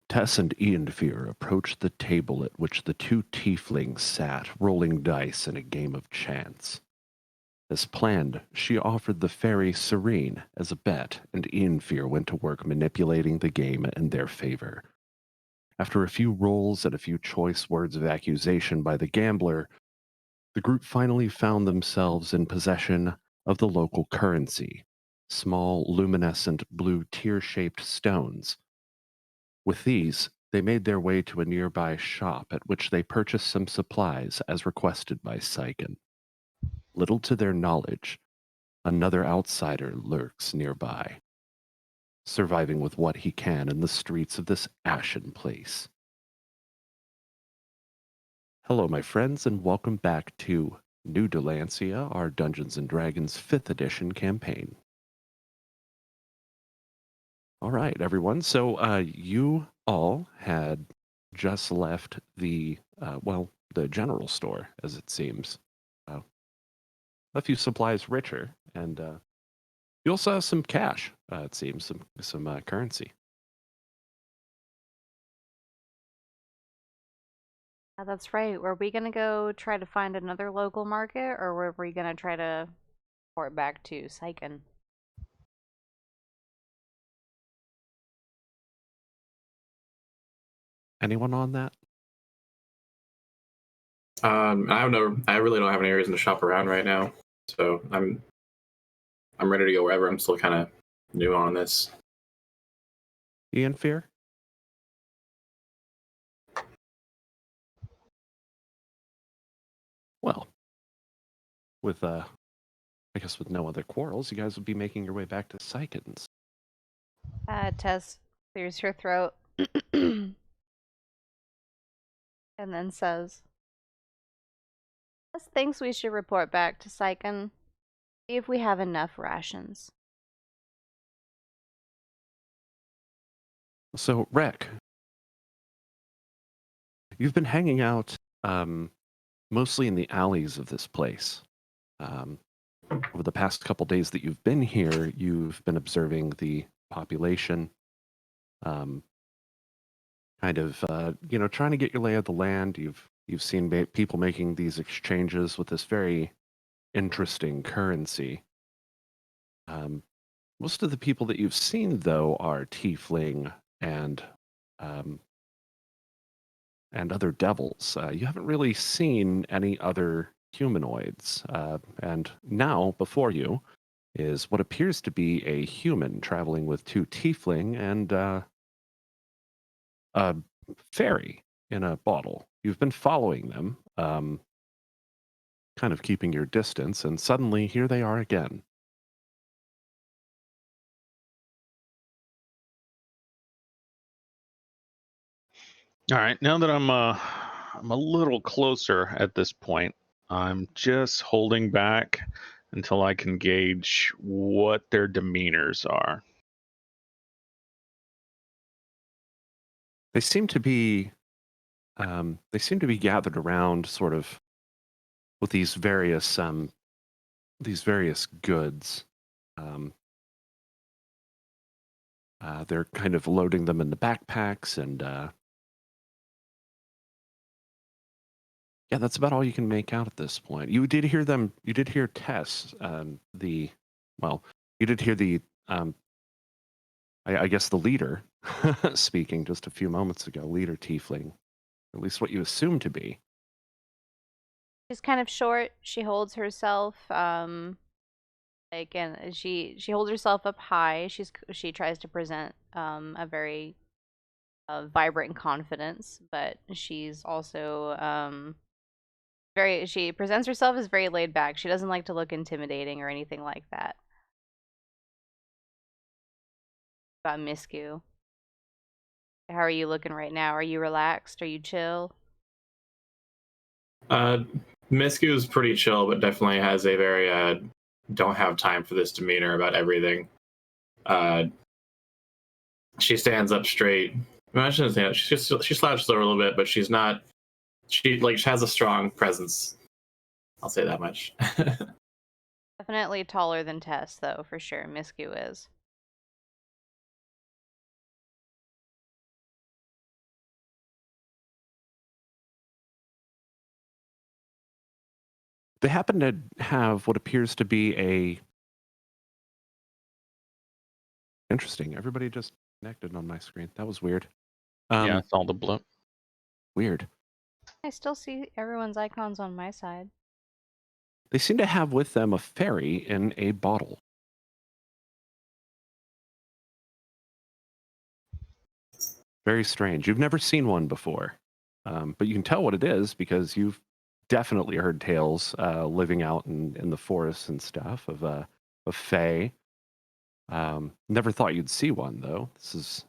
Tess and Ianfear approached the table at which the two tieflings sat, rolling dice in a game of chance. As planned, she offered the fairy Cyrene as a bet, and Ianfear went to work manipulating the game in their favor. After a few rolls and a few choice words of accusation by the gambler, the group finally found themselves in possession of the local currency, small, luminescent, blue tear-shaped stones. With these, they made their way to a nearby shop at which they purchased some supplies as requested by Syken. Little to their knowledge, another outsider lurks nearby, surviving with what he can in the streets of this ashen place. Hello, my friends, and welcome back to New Dalancia, our Dungeons & Dragons 5th edition campaign. All right, everyone. So you all had just left the, the general store, as it seems. Uh, a few supplies richer, and you also have some cash, it seems, some currency. That's right. Were we gonna go try to find another local market, or were we gonna try to port back to Syken? Anyone on that? I really don't have any reason to shop around right now, so I'm ready to go wherever. I'm still kind of new on this. Ian Fear? Well, with I guess with no other quarrels, you guys would be making your way back to Syken's. Tess clears her throat and then says, Tess thinks we should report back to Syken, see if we have enough rations. So, Rek, you've been hanging out mostly in the alleys of this place. Over the past couple days that you've been here, you've been observing the population, um, kind of, trying to get your lay of the land. You've seen people making these exchanges with this very interesting currency. Um, Most of the people that you've seen, though, are tiefling and um, and other devils. You haven't really seen any other humanoids. And now, before you, is what appears to be a human traveling with two tiefling and a fairy in a bottle. You've been following them, kind of keeping your distance, and suddenly here they are again. All right, now that I'm a little closer at this point, I'm just holding back until I can gauge what their demeanors are. They seem to be gathered around, sort of, with these various goods. Um, they're kind of loading them into backpacks, and yeah, that's about all you can make out at this point. You did hear them. You did hear Tess, you did hear the, I guess the leader speaking just a few moments ago. Leader Tiefling, at least what you assume to be. She's kind of short. She holds herself, and she holds herself up high. She tries to present a very vibrant confidence, but she's also she presents herself as very laid back. She doesn't like to look intimidating or anything like that. About Misku. How are you looking right now? Are you relaxed? Are you chill? Uh, Misku is pretty chill, but definitely has a very don't have time for this demeanor about everything. Uh, she stands up straight. Well, she doesn't stand up. She slouches over a little bit, but she's not. She has a strong presence. I'll say that much. Definitely taller than Tess, though, for sure. Misku is. They happen to have what appears to be a... Interesting. Everybody just connected on my screen. That was weird. Yeah, it's all the blue. Weird. I still see everyone's icons on my side. They seem to have with them a fairy in a bottle. Very strange. You've never seen one before, but you can tell what it is because you've definitely heard tales living out in the forests and stuff of fae. Never thought you'd see one though. This is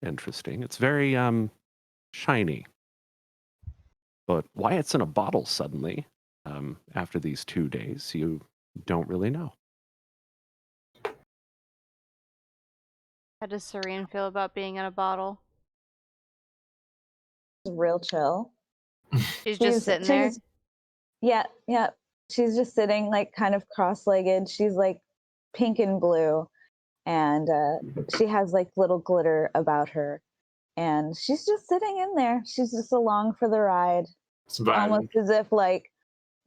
interesting. It's very shiny, but why it's in a bottle suddenly after these 2 days, you don't really know. How does Cyrene feel about being in a bottle? Real chill. She's just sitting there. Yeah. She's just sitting like kind of cross-legged. She's like pink and blue, and she has like little glitter about her, and she's just sitting in there. She's just along for the ride, almost as if like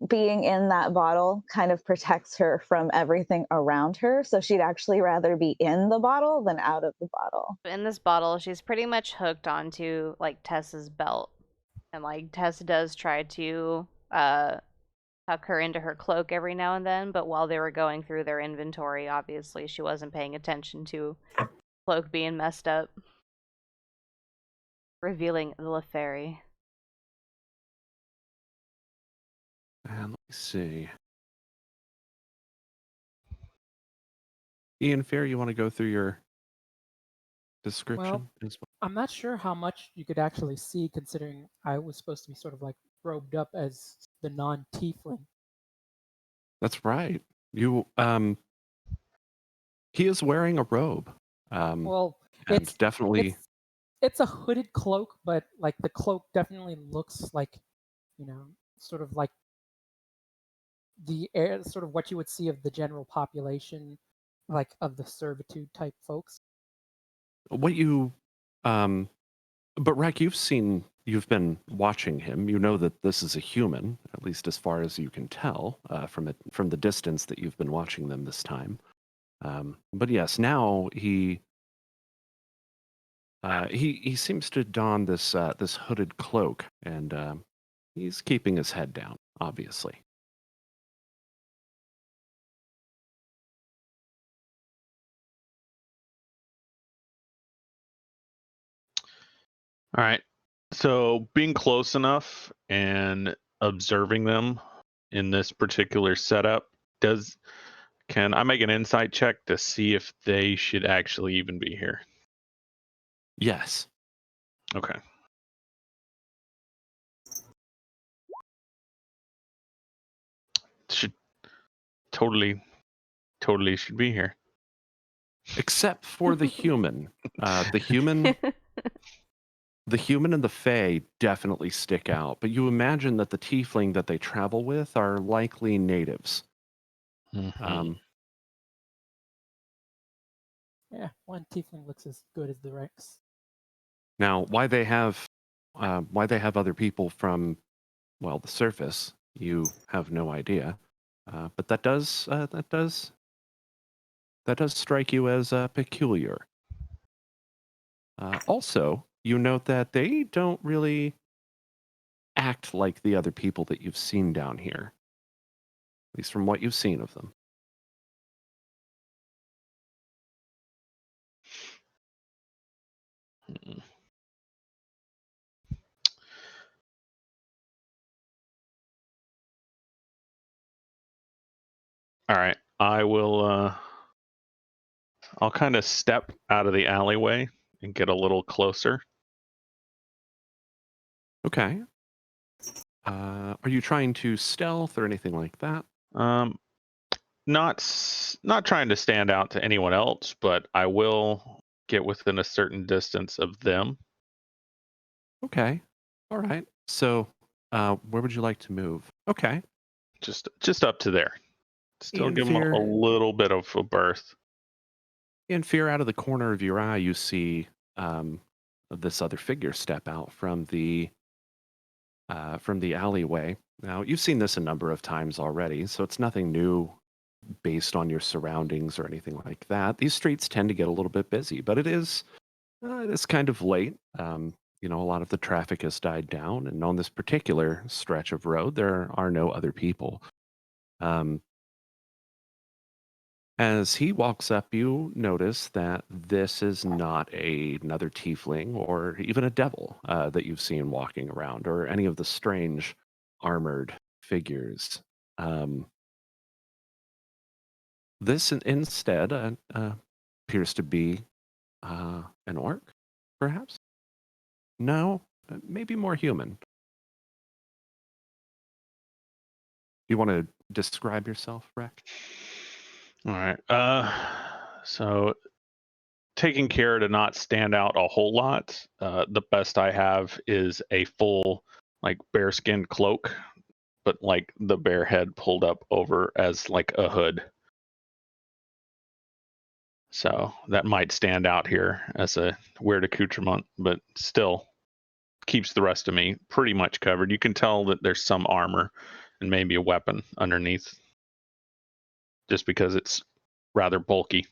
being in that bottle kind of protects her from everything around her. So she'd actually rather be in the bottle than out of the bottle. In this bottle, she's pretty much hooked onto like Tess's belt, and like Tess does try to tuck her into her cloak every now and then, but while they were going through their inventory, obviously she wasn't paying attention to cloak being messed up, revealing the fairy. And let me see. Ian Fair, you want to go through your description as well? I'm not sure how much you could actually see, considering I was supposed to be sort of like robed up as the non-tiefling. That's right. You he is wearing a robe. Well, and it's definitely it's a hooded cloak, but like the cloak definitely looks like, sort of like the air, sort of what you would see of the general population, like of the servitude type folks. what you but Rek, you've been watching him. You know that this is a human, at least as far as you can tell from the distance that you've been watching them this time. But yes, now he seems to don this hooded cloak, and he's keeping his head down, obviously. All right. So being close enough and observing them in this particular setup, can I make an insight check to see if they should actually even be here? Yes. Okay. Should totally should be here. Except for the human. The human and the fae definitely stick out, but you imagine that the tiefling that they travel with are likely natives. Mhm. Yeah, one tiefling looks as good as the Rex. Now, why they have other people from, well, the surface, you have no idea. But that does strike you as peculiar. Also, you note that they don't really act like the other people that you've seen down here, at least from what you've seen of them. Mm. All right. I will I'll kind of step out of the alleyway and get a little closer. Okay. Are you trying to stealth or anything like that? Not trying to stand out to anyone else, but I will get within a certain distance of them. Okay. All right. So, where would you like to move? Okay. Just up to there. Still In give them a fear, little bit of a berth. out of the corner of your eye, you see this other figure step out from the alleyway. Now, you've seen this a number of times already, so it's nothing new based on your surroundings or anything like that. These streets tend to get a little bit busy, but it is kind of late. A lot of the traffic has died down, and on this particular stretch of road, there are no other people. Um, as he walks up, you notice that this is not another tiefling or even a devil that you've seen walking around, or any of the strange armored figures. Um, this instead appears to be an orc, perhaps? No, maybe more human. You want to describe yourself, Rek? All right. So taking care to not stand out a whole lot. The best I have is a full like bearskin cloak, but like the bear head pulled up over as like a hood. So that might stand out here as a weird accoutrement, but still keeps the rest of me pretty much covered. You can tell that there's some armor and maybe a weapon underneath, just because it's rather bulky.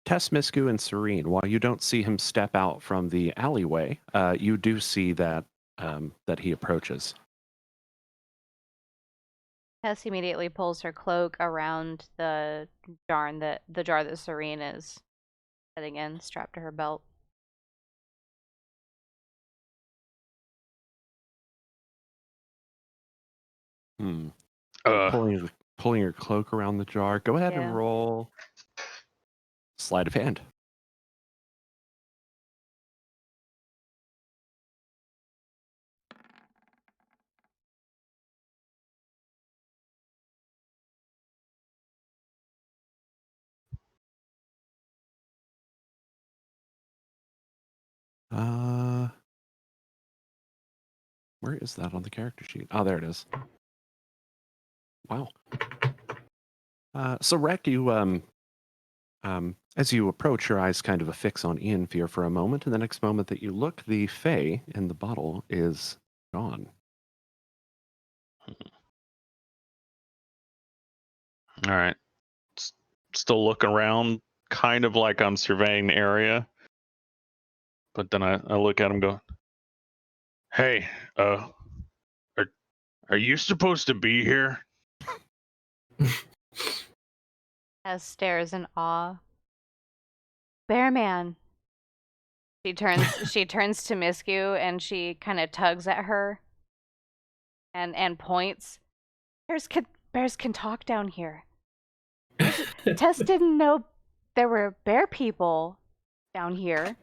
Tess, Misku, and Cyrene, while you don't see him step out from the alleyway, you do see that that he approaches. Tess immediately pulls her cloak around the jar that Cyrene is heading in, strapped to her belt. Pulling your cloak around the jar. Go ahead Yeah. and roll sleight of hand. Where is that on the character sheet? Oh, there it is. Wow. So Rek, you as you approach, your eyes kind of affix on Ianfear for a moment, and the next moment that you look, the Fae in the bottle is gone. All right. Still looking around, kind of like I'm surveying the area. But then I look at him and go, hey, are you supposed to be here? Tess stares in awe. Bearman. She turns to Misku and she kind of tugs at her and points. Bears can talk down here. Tess didn't know there were bear people down here.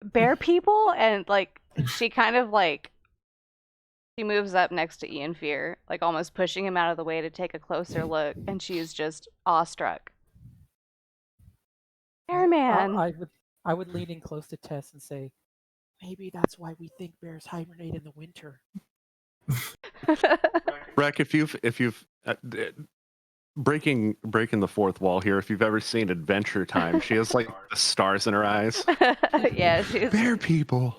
Bear people? And like she kind of like she moves up next to Ianfear, like almost pushing him out of the way to take a closer look, and she is just awestruck. Bearman. I would lean in close to Tess and say, maybe that's why we think bears hibernate in the winter. Rek, if you've breaking the fourth wall here, if you've ever seen Adventure Time, she has like the stars in her eyes. Yeah, she's Bear people.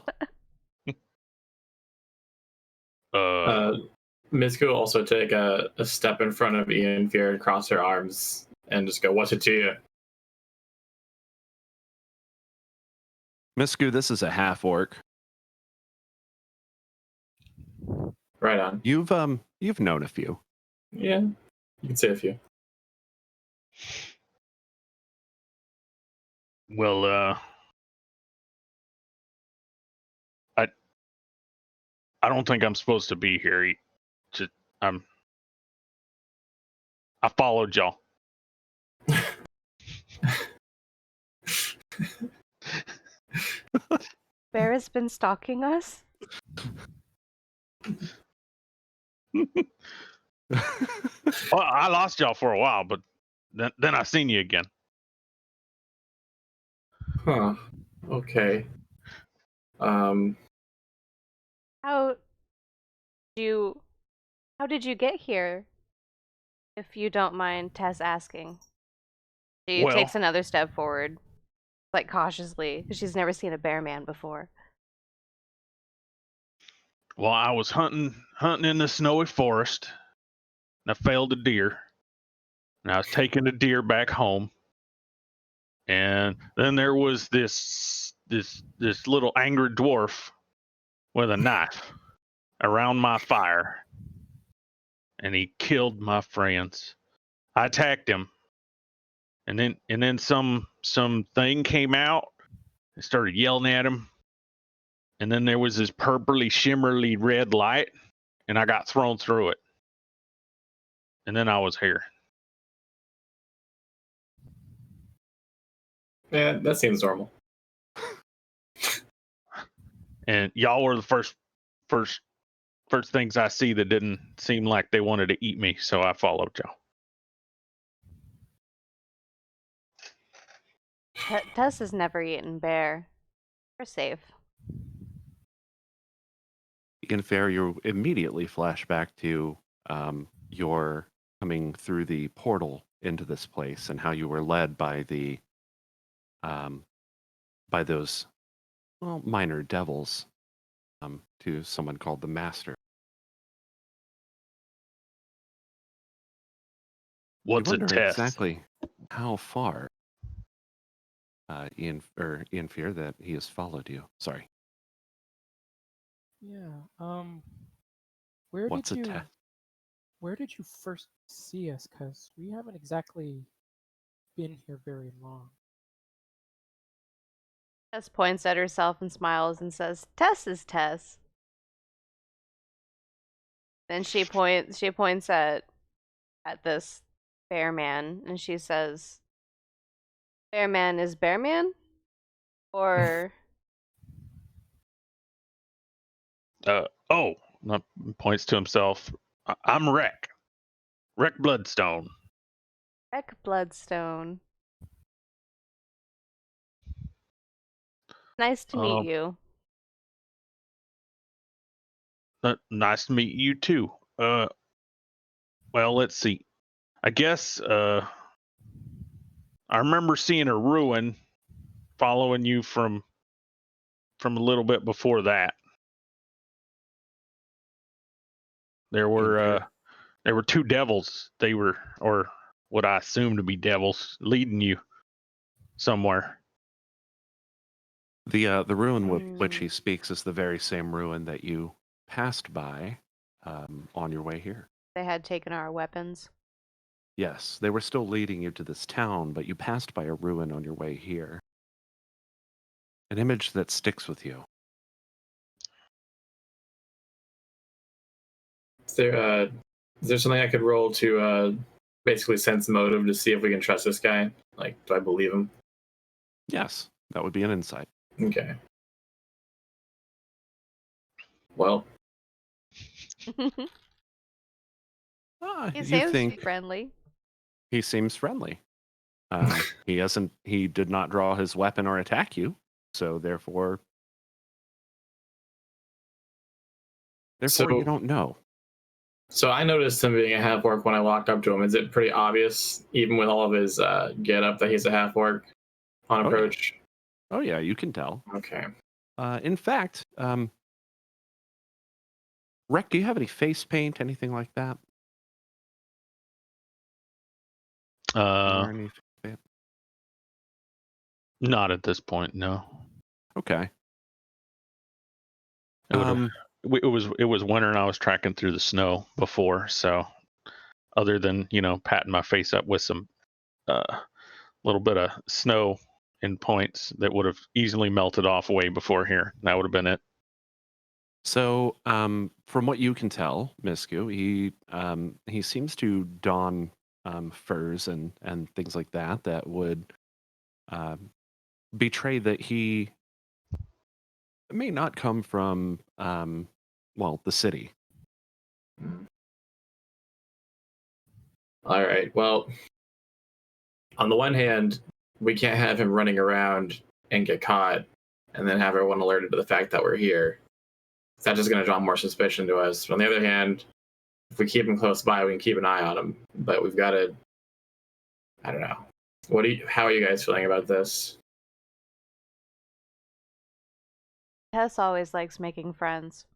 Misku will also take a step in front of Ianfear and cross her arms and just go, "What's it to you?" Misku, this is a half orc. Right on. You've known a few. Yeah, you can say a few. Well, I don't think I'm supposed to be here. I followed y'all. Bear has been stalking us. Well, I lost y'all for a while, but then I seen you again. Huh. Okay. How did you get here? If you don't mind Tess asking. She Well- takes another step forward, like cautiously, because she's never seen a bear man before. Well, I was hunting in the snowy forest, and I failed a deer. And I was taking the deer back home, and then there was this little angry dwarf with a knife around my fire, and he killed my friends. I attacked him, and then some thing came out and started yelling at him, and then there was this purpley shimmery red light, and I got thrown through it, and then I was here. Yeah, that seems normal. And y'all were the first things I see that didn't seem like they wanted to eat me, so I followed y'all. Tess has never eaten bear. We're safe. In fair, you immediately flash back to your coming through the portal into this place and how you were led by those minor devils to someone called the Master. What's you a wonder test? exactly how far in fear that he has followed you. Sorry. Yeah. Where What's did a you test? where did you first see us? Because we haven't exactly been here very long. Tess points at herself and smiles and says, "Tess is Tess." Then she points at this bear man and she says, "Bear man is bear man, or Oh, points to himself. I'm Rek Bloodstone. Rek Bloodstone? Nice to meet Um, you." Nice to meet you too. Well, let's see. I guess I remember seeing a ruin following you from a little bit before that. There were two devils. They were, or what I assume to be devils, leading you somewhere. The ruin which he Mm. speaks is the very same ruin that you passed by on your way here. They had taken our weapons. Yes, they were still leading you to this town, but you passed by a ruin on your way here. An image that sticks with you. Is there something I could roll to basically sense motive to see if we can trust this guy? Like, do I believe him? Yes, that would be an insight. Okay. Well, He You seems think friendly. he seems friendly. He did not draw his weapon or attack you, so therefore you don't know. So I noticed him being a half orc when I walked up to him. Is it pretty obvious, even with all of his get up, that he's a half orc on approach? Oh yeah, you can tell. Okay. In fact, Rek, do you have any face paint, anything like that? Wear any face paint? Not at this point, no. Okay. It was winter and I was tracking through the snow before, so other than patting my face up with some little bit of snow in points that would have easily melted off way before here, that would have been it. So, from what you can tell, Misku, he seems to don furs and things like that would betray that he may not come from the city. All right. Well, on the one hand, we can't have him running around and get caught and then have everyone alerted to the fact that we're here. That's just going to draw more suspicion to us. On the other hand, if we keep him close by, we can keep an eye on him. But we've got to, I don't know. How are you guys feeling about this? Tess always likes making friends.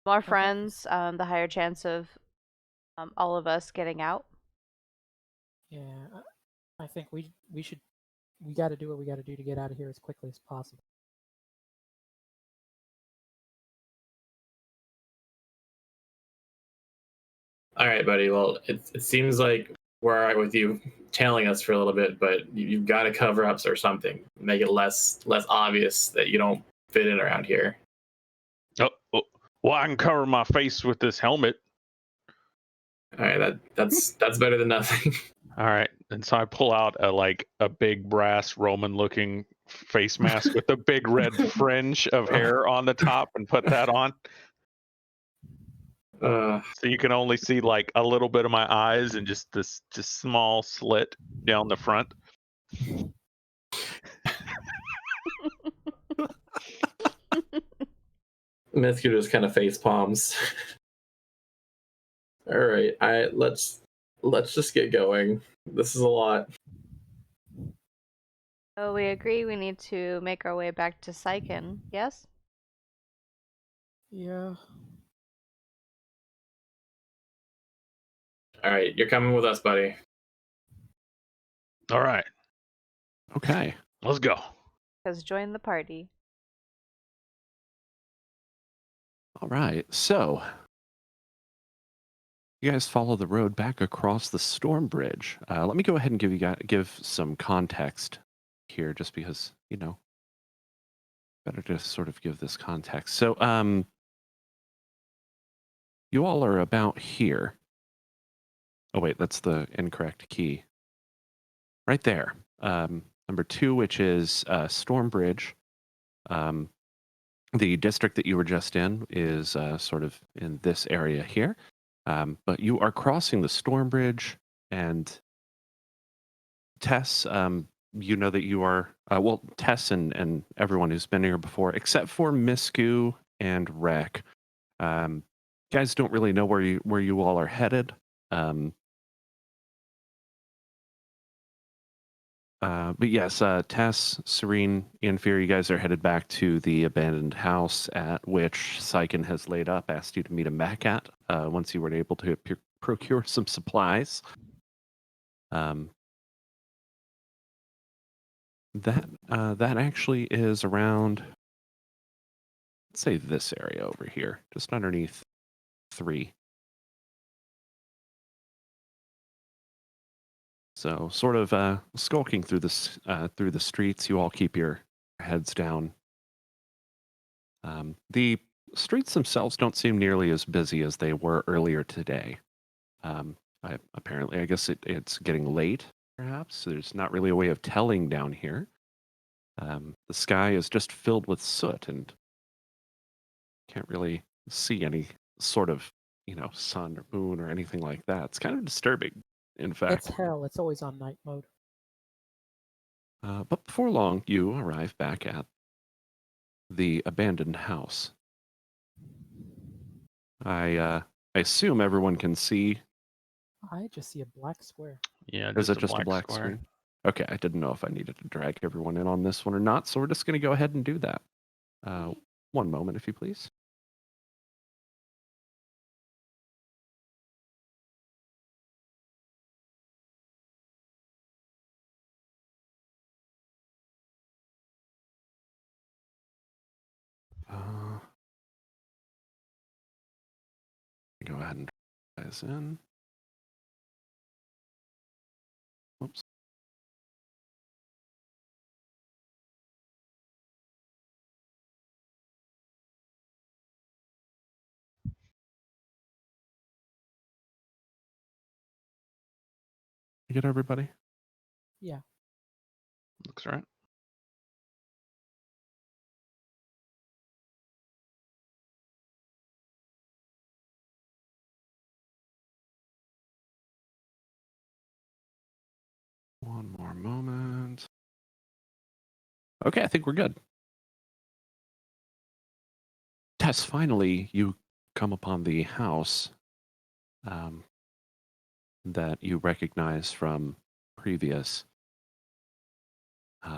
More Okay. friends, the higher chance of all of us getting out. Yeah, I think we got to do what we got to do to get out of here as quickly as possible. All right, buddy. Well, it seems like we're all right with you tailing us for a little bit, but you've got to cover up or something, make it less obvious that you don't fit in around here. Oh, well, I can cover my face with this helmet. All right, that's better than nothing. All right, and so I pull out a big brass Roman-looking face mask with a big red fringe of hair on the top, and put that on. So you can only see like a little bit of my eyes and just this small slit down the front. Misku just kind of face palms. All right, let's just get going. This is a lot. So we agree we need to make our way back to Syken, yes? Yeah. All right, you're coming with us, buddy. All right, Okay. let's go. Because join the party. All right. So you guys follow the road back across the storm bridge. Let me go ahead and give some context here, just because better to sort of give this context. So you all are about here. Oh wait, that's the incorrect key. Right there. Number 2, which is Storm Bridge. The district that you were just in is sort of in this area here. But you are crossing the Storm Bridge, and Tess, you know that you are, Tess and everyone who's been here before, except for Misku and Rek, guys don't really know where you all are headed. But yes, Tess, Cyrene, and Fear, you guys are headed back to the abandoned house at which Syken has laid up, asked you to meet him back at once you were able to procure some supplies. That actually is around, let's say, this area over here, just underneath 3. So, sort of skulking through the streets. You all keep your heads down. The streets themselves don't seem nearly as busy as they were earlier today. Apparently, I guess it's getting late. Perhaps there's not really a way of telling down here. The sky is just filled with soot, and can't really see any sort of sun or moon or anything like that. It's kind of disturbing, in It's fact. hell. It's always on night mode. But before long, you arrive back at the abandoned house. I assume everyone can see. I just see a black square. Yeah, Or is just it just a black square. screen? Okay, I didn't know if I needed to drag everyone in on this one or not, so we're just going to go ahead and do that. One moment, if you please. Go ahead and drag this in. Whoops. You get everybody? Yeah. Looks right. One more moment. Okay, I think we're good. Tess, finally, you come upon the house that you recognize from previous.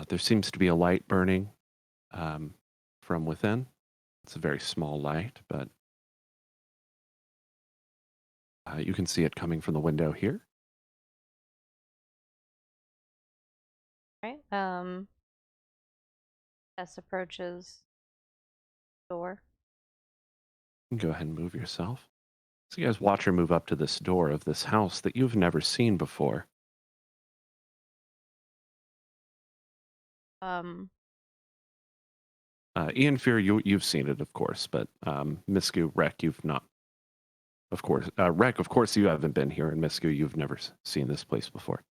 There seems to be a light burning from within. It's a very small light, but You can see it coming from the window here. Right. Tess approaches the door. You can go ahead and move yourself. So you guys watch her move up to this door of this house that you've never seen before. Ian Fear, you've seen it, of course, but Misku, Rek, you've not. Of course, Rek, of course, you haven't been here, and Misku, you've never seen this place before.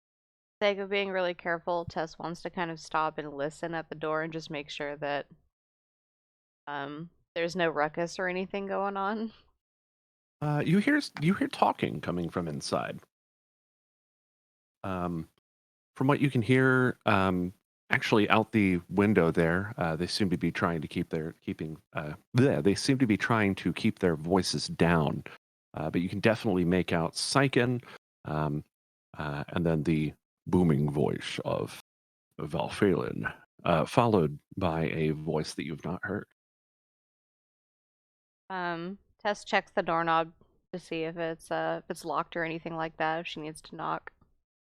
Sake of being really careful, Tess wants to kind of stop and listen at the door and just make sure that there's no ruckus or anything going on. You hear talking coming from inside. From what you can hear, actually out the window there, they seem to be trying to keep their voices down, but you can definitely make out Syken, and then the booming voice of Valfalin, followed by a voice that you've not heard. Tess checks the doorknob to see if it's locked or anything like that, if she needs to knock.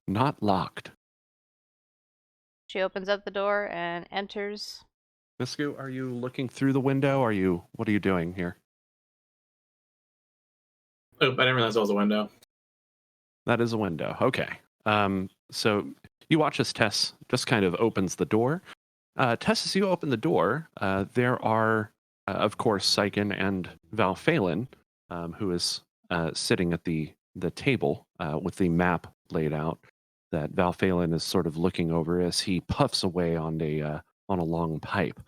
Not locked. She opens up the door and enters. Misku, are you looking through the window? What are you doing here? Oh, I didn't realize that was a window. That is a window. Okay. So you watch as Tess just kind of opens the door. Tess, as you open the door, there are, of course, Syken and Valfalin, who is sitting at the table with the map laid out that Valfalin is sort of looking over as he puffs away on a long pipe.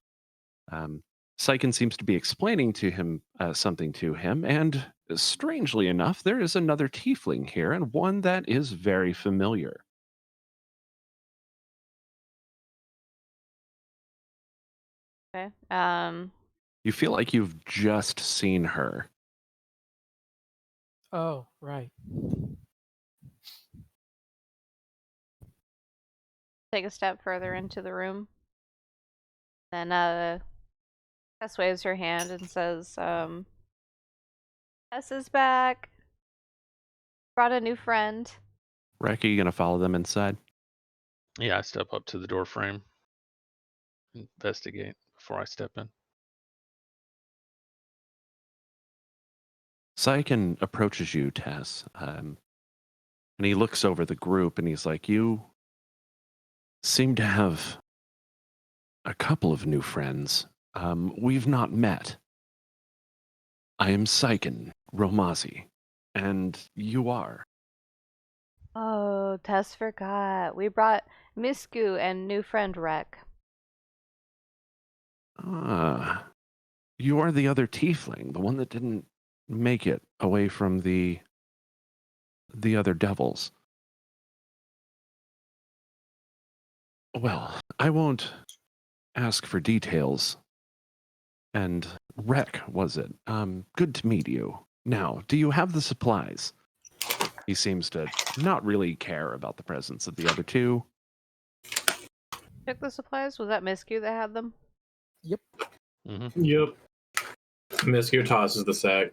Syken seems to be explaining to him something to him, and strangely enough, there is another tiefling here, and one that is very familiar. Okay. You feel like you've just seen her. Oh, right. Take a step further into the room. Then Tess waves her hand and says, Tess is back. Brought a new friend. Rek, are you going to follow them inside? Yeah, I step up to the door frame, investigate before I step in. Syken approaches you, Tess, and he looks over the group and he's like, you seem to have a couple of new friends. We've not met. I am Syken Romazi, and you are. Oh, Tess forgot. We brought Misku and new friend Rek. Ah, you are the other tiefling, the one that didn't make it away from the other devils. Well, I won't ask for details. And Rek, was it? Good to meet you. Now, do you have the supplies? He seems to not really care about the presence of the other two. Took the supplies? Was that Misku that had them? Yep. Mm-hmm. Yep. Misku tosses the sack.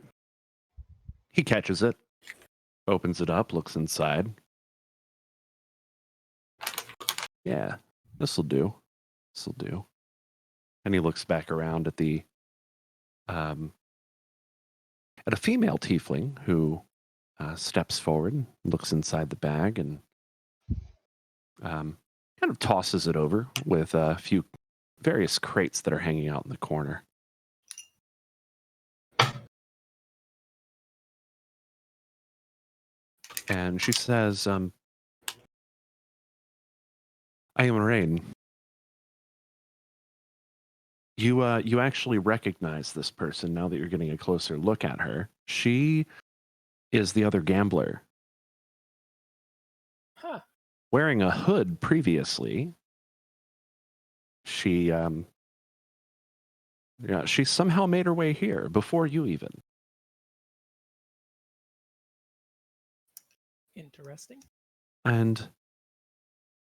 He catches it, opens it up, looks inside. Yeah, this'll do. This'll do. And he looks back around at at a female tiefling who steps forward, looks inside the bag, and kind of tosses it over with a few various crates that are hanging out in the corner. And she says, I am Rain. You actually recognize this person now that you're getting a closer look at her. She is the other gambler. Huh. Wearing a hood previously, she somehow made her way here before you even. Interesting. And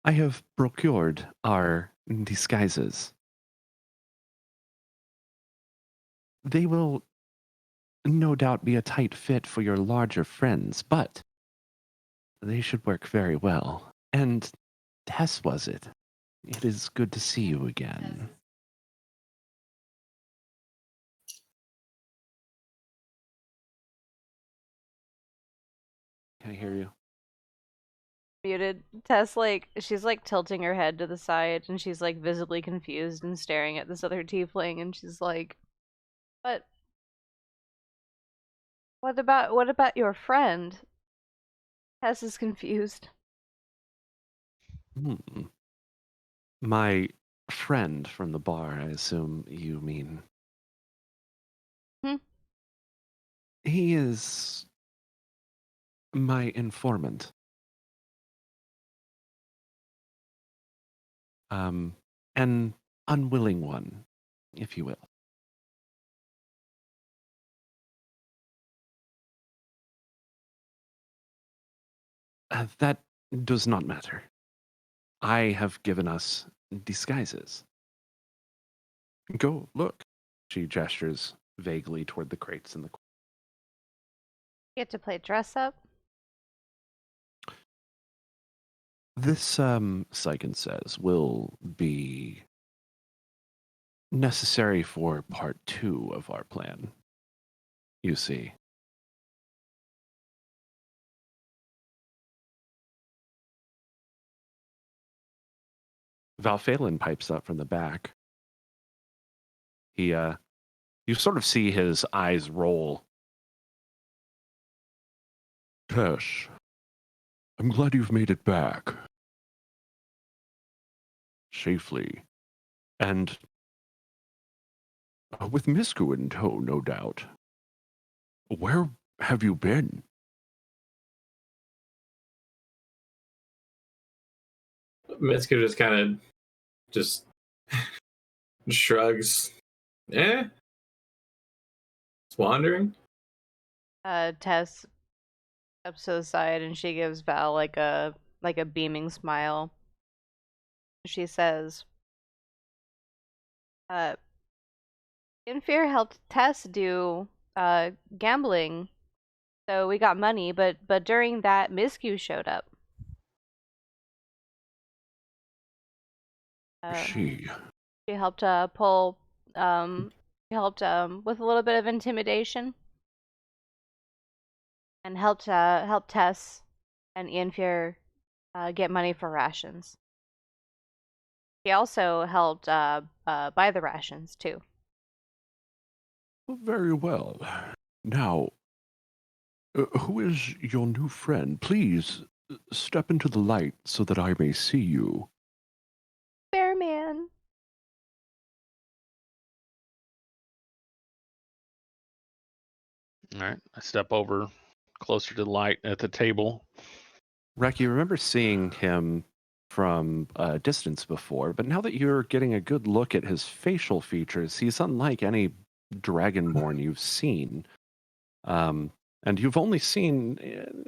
I have procured our disguises. They will no doubt be a tight fit for your larger friends, but they should work very well. And Tess, was it? It is good to see you again. Can I hear you? Muted. Tess, like, she's like tilting her head to the side and she's like visibly confused and staring at this other tiefling and she's like, But what about your friend? Tess is confused. Hmm. My friend from the bar, I assume you mean. Hmm? He is my informant. An unwilling one, if you will. That does not matter. I have given us disguises. Go, look. She gestures vaguely toward the crates in the corner. Get to play dress up? This, Syken says, will be necessary for part 2 of our plan. You see. Valphalin pipes up from the back. He, you sort of see his eyes roll. Tess, I'm glad you've made it back. Safely. And with Misku in tow, no doubt. Where have you been? Misku just kind of just shrugs. It's wandering. Tess steps to the side and she gives Val like a beaming smile. She says, Infear helped Tess do gambling, so we got money, but during that Misku showed up. She helped pull she helped with a little bit of intimidation and helped Tess and Infear get money for rations. She also helped buy the rations too. very well. Now, who is your new friend? Please step into the light so that I may see you. Bear man. All right, I step over closer to the light at the table. Rek, you remember seeing him from a distance before, but now that you're getting a good look at his facial features, he's unlike any dragonborn you've seen. And you've only seen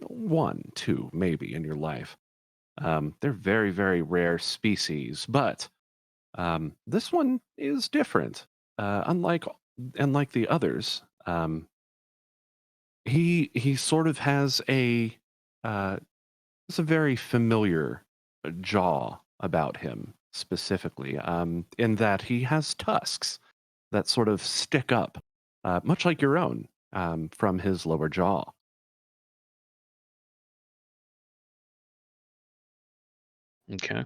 one, two, maybe in your life. They're very, very rare species, but this one is different. Unlike the others, he sort of has it's a very familiar jaw about him specifically, in that he has tusks that sort of stick up, much like your own, from his lower jaw. Okay.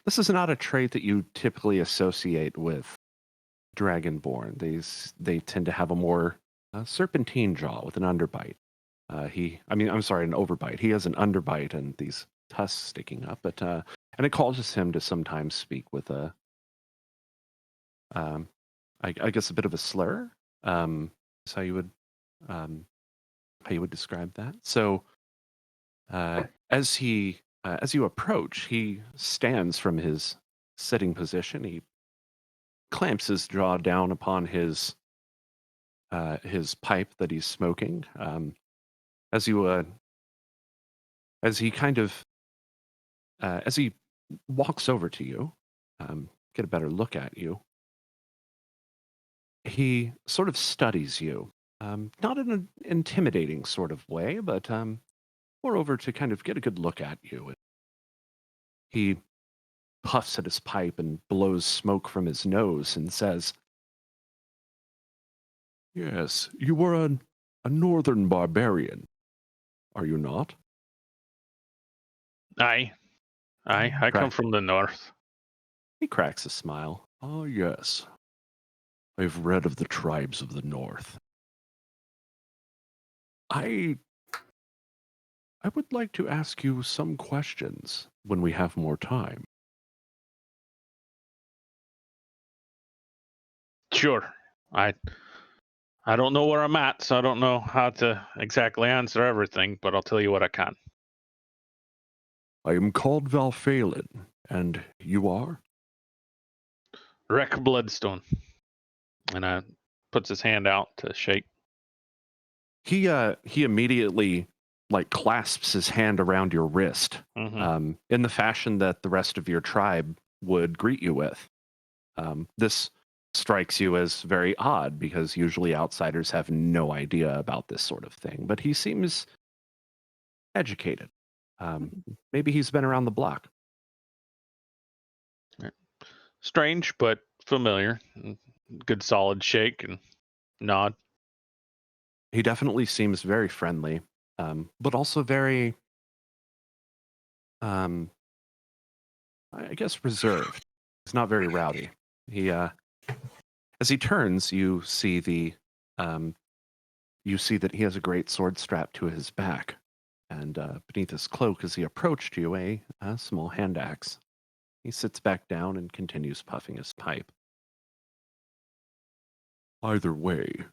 This is not a trait that you typically associate with Dragonborn. They tend to have a more serpentine jaw with an underbite. I'm sorry, an overbite. He has an underbite and these tusks sticking up, but and it causes him to sometimes speak with a, I guess, a bit of a slur. Is how you would describe that. So as you approach, he stands from his sitting position. He clamps his jaw down upon his pipe that he's smoking. As he kind of as he walks over to you, get a better look at you, he sort of studies you. not in an intimidating sort of way, but moreover to kind of get a good look at you. He puffs at his pipe and blows smoke from his nose and says, "Yes, you are a northern barbarian, are you not?" I come Correct. from the north. He cracks a smile. "Oh, yes. I've read of the tribes of the north. I would like to ask you some questions when we have more time." Sure. I don't know where I'm at, so I don't know how to exactly answer everything, but I'll tell you what I can. "I am called Valphalin, and you are?" Rek Bloodstone. And puts his hand out to shake. He immediately like clasps his hand around your wrist, Mm-hmm. in the fashion that the rest of your tribe would greet you with. This strikes you as very odd because usually outsiders have no idea about this sort of thing, but he seems educated. Maybe he's been around the block. Strange, but familiar. Good solid shake and nod. He definitely seems very friendly, but also very, I guess, reserved. He's not very rowdy. He, as he turns, you see that he has a great sword strapped to his back, and beneath his cloak, as he approached you, a small hand axe. He sits back down and continues puffing his pipe. "Either way,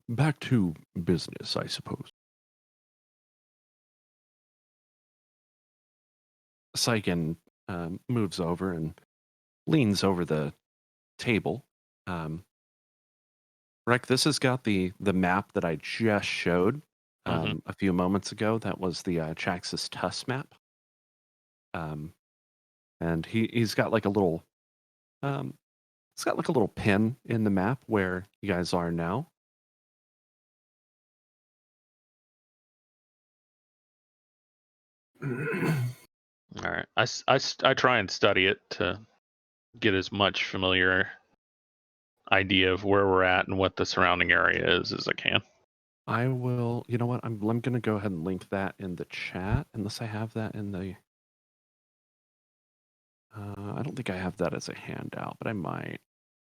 back to business, I suppose." Syken moves over and leans over the table. Rek, this has got the map that I just showed a few moments ago. That was the Chaxis Tuss map. And he's got like a little it's got like a little pin in the map where you guys are now. All right. I try and study it to get as much familiar idea of where we're at and what the surrounding area is as I can. I will, you know what? I'm going to go ahead and link that in the chat, unless I have that in the. I don't think I have that as a handout, but I might.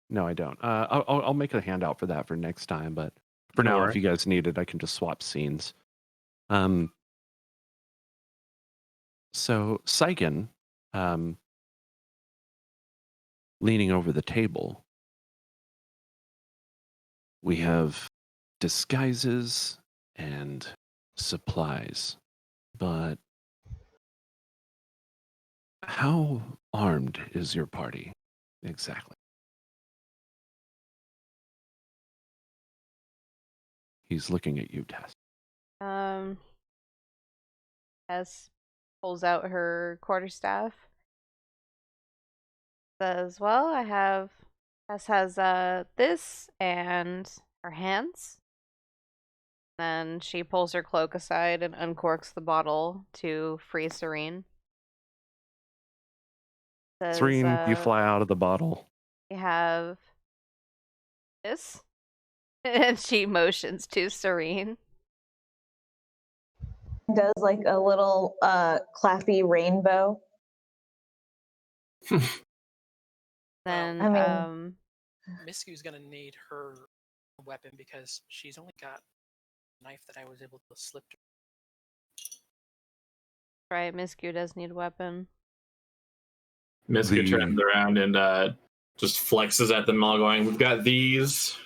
No, I don't. I'll make a handout for that for next time. But for now, if you guys need it, I can just swap scenes. So Syken, leaning over the table, we have disguises and supplies, but how armed is your party exactly? He's looking at you, Tess. Tess pulls out her quarterstaff. Says, "Well, I have." Tess has this and her hands. Then she pulls her cloak aside and uncorks the bottle to free Cyrene. Says, Cyrene, you fly out of the bottle. "We have this," and she motions to Cyrene. Does like a little clappy rainbow. Then, I mean, Misku's gonna need her weapon because she's only got a knife that I was able to slip to. right, Misku does need a weapon. Misku turns around and just flexes at them all, going, "We've got these."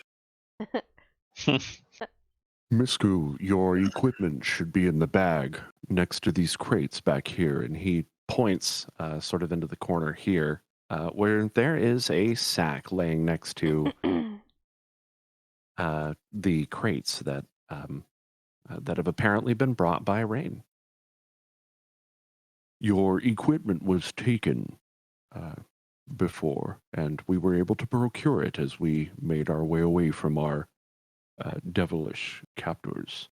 Misku, your equipment should be in the bag next to these crates back here. And he points sort of into the corner here, where there is a sack laying next to the crates that have apparently been brought by rain. Your equipment was taken before, and we were able to procure it as we made our way away from our devilish captors.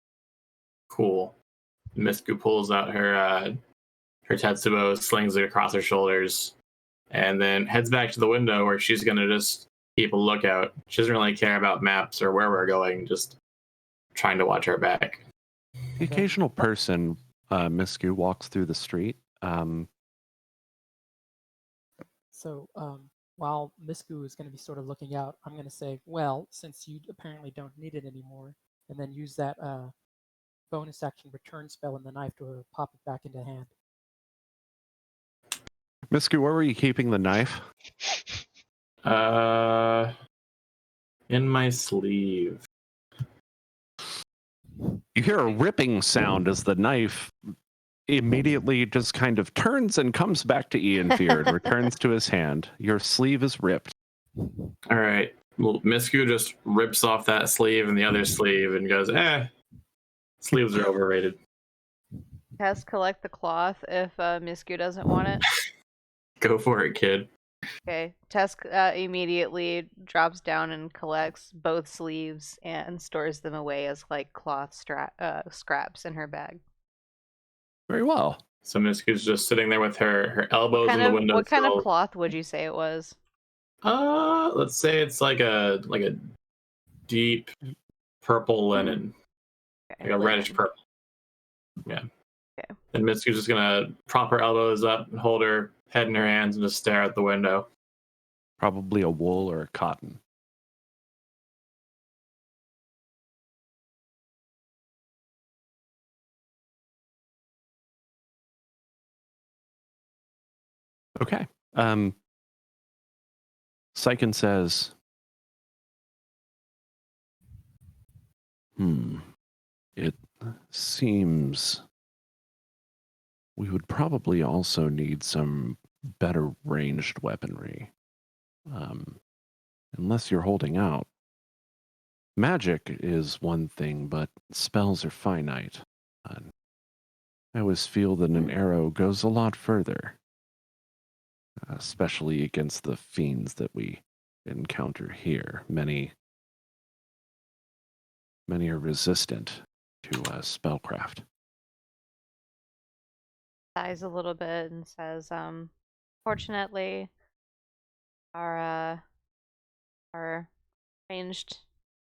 Cool. Misku pulls out her Tetsubo, slings it across her shoulders, and then heads back to the window where she's gonna just keep a lookout. She doesn't really care about maps or where we're going, just trying to watch our back. The occasional person, Misku, walks through the street. So while Misku is going to be sort of looking out, I'm going to say, well, since you apparently don't need it anymore, and then use that bonus action return spell in the knife to pop it back into hand. Misku, where were you keeping the knife? In my sleeve. You hear a ripping sound as the knife immediately just kind of turns and comes back to Ian Fear and returns to his hand. Your sleeve is ripped. All right. Well, Misku just rips off that sleeve and the other sleeve and goes, sleeves are overrated. Tess, collect the cloth if Misku doesn't want it. Go for it, kid. Okay. Tess immediately drops down and collects both sleeves and stores them away as like cloth scraps in her bag. Very well. So Misku's just sitting there with her elbows in the window. What kind of cloth would you say it was? Let's say it's like a deep purple linen. Okay, Like a reddish purple. Yeah. Okay. And Mitsu's just gonna prop her elbows up and hold her head in her hands and just stare out the window. Probably a wool or a cotton. Okay. Syken says, it seems we would probably also need some better ranged weaponry. Unless you're holding out. Magic is one thing, but spells are finite. I always feel that an arrow goes a lot further, especially against the fiends that we encounter here. Many are resistant to spellcraft. Sighs a little bit and says, fortunately, our ranged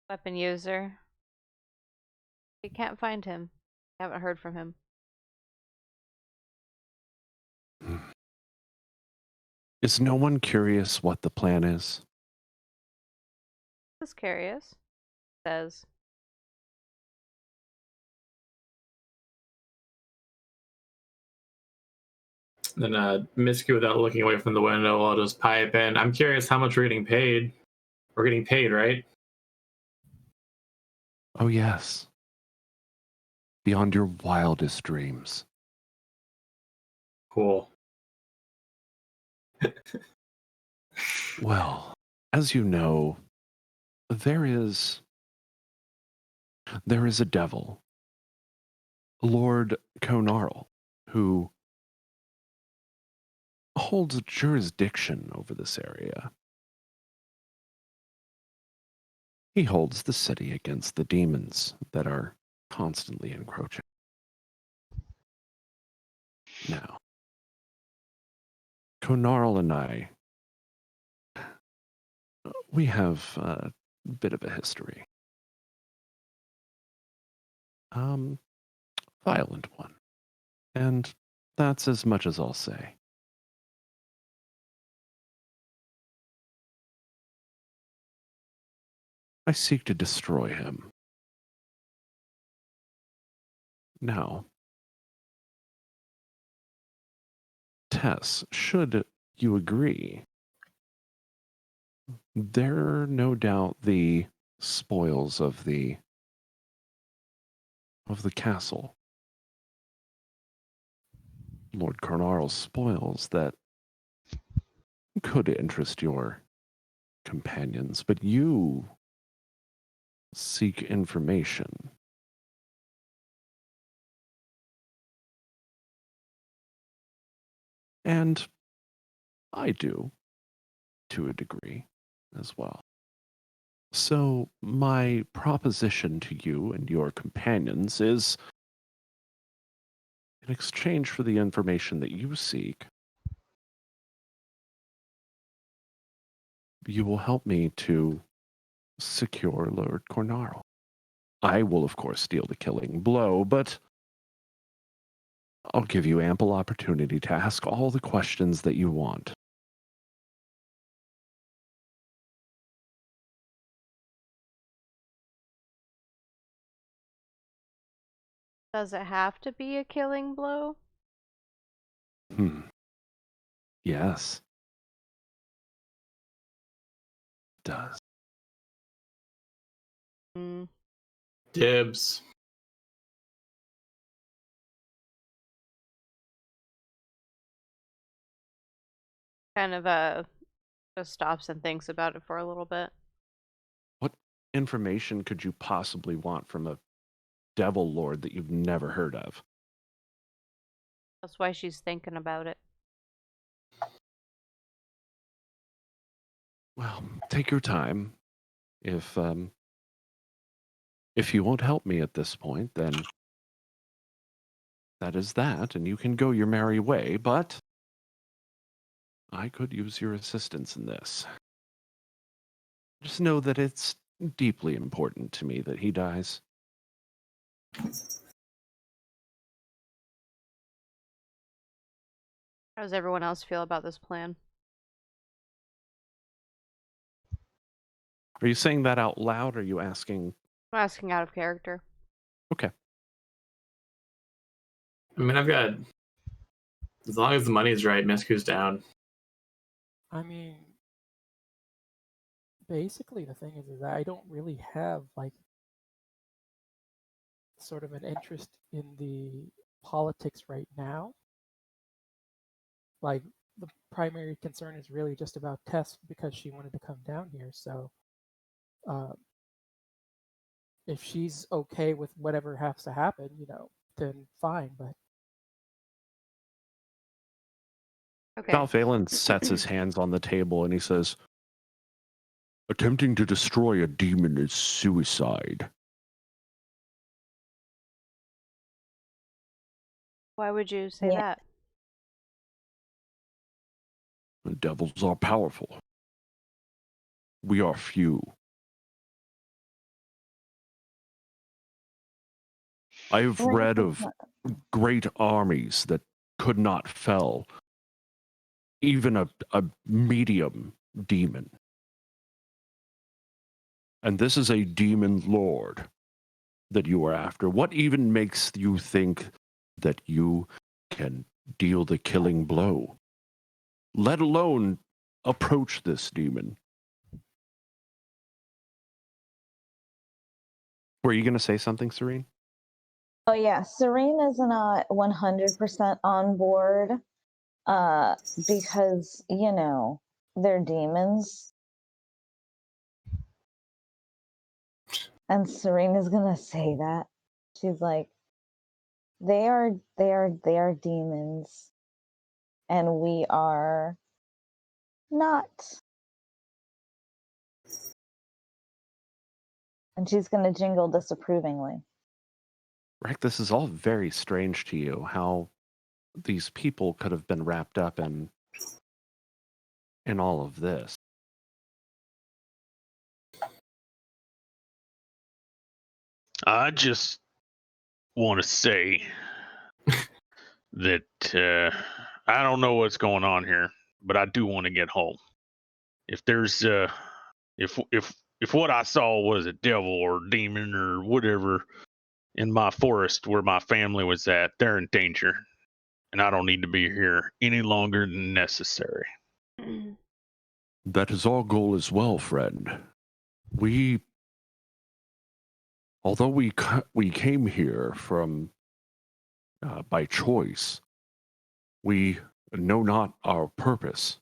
weapon user, we can't find him. We haven't heard from him. Is no one curious what the plan is? Just curious, says. Then Misku, without looking away from the window, will just pipe in. I'm curious how much we're getting paid. We're getting paid, right? Oh, yes. Beyond your wildest dreams. Cool. Well, as you know, there is a devil, Lord Conarl, who holds jurisdiction over this area. He holds the city against the demons that are constantly encroaching. Now, Conarl and I, we have a bit of a history. Violent one. And that's as much as I'll say. I seek to destroy him. Now, Tess, should you agree, they're no doubt the spoils of the castle. Lord Carnarl's spoils that could interest your companions, but you seek information. And I do, to a degree, as well. So, my proposition to you and your companions is in exchange for the information that you seek, you will help me to secure Lord Cornaro. I will, of course, deal the killing blow, but I'll give you ample opportunity to ask all the questions that you want. Does it have to be a killing blow? Yes. It does. Mm. Dibs. Kind of just stops and thinks about it for a little bit. What information could you possibly want from a devil lord that you've never heard of? That's why she's thinking about it. Well, take your time. If you won't help me at this point, then that is that, and you can go your merry way, but I could use your assistance in this. Just know that it's deeply important to me that he dies. How does everyone else feel about this plan? Are you saying that out loud, or are you asking? I'm asking out of character. Okay. I mean, I've got. As long as the money's right, Misku's down. I mean, basically the thing is that I don't really have like sort of an interest in the politics right now. Like the primary concern is really just about Tess because she wanted to come down here. So if she's okay with whatever has to happen, then fine. But Okay. Valvalen sets his hands on the table and he says, "Attempting to destroy a demon is suicide." Why would you say Yeah. that? The devils are powerful. We are few. I have Like, read of great armies that could not fell even a medium demon. And this is a demon lord that you are after. What even makes you think that you can deal the killing blow, let alone approach this demon? Were you going to say something, Cyrene? Oh yeah, Cyrene is not 100% on board because, they're demons. And Cyrene is gonna say that. She's like, they are demons. And we are not. And she's gonna jingle disapprovingly. Rek, this is all very strange to you, how these people could have been wrapped up in all of this. I just want to say that I don't know what's going on here, but I do want to get home. If there's if what I saw was a devil or demon or whatever in my forest where my family was at, they're in danger, and I don't need to be here any longer than necessary. That is our goal as well, friend. Although we came here from by choice, we know not our purpose,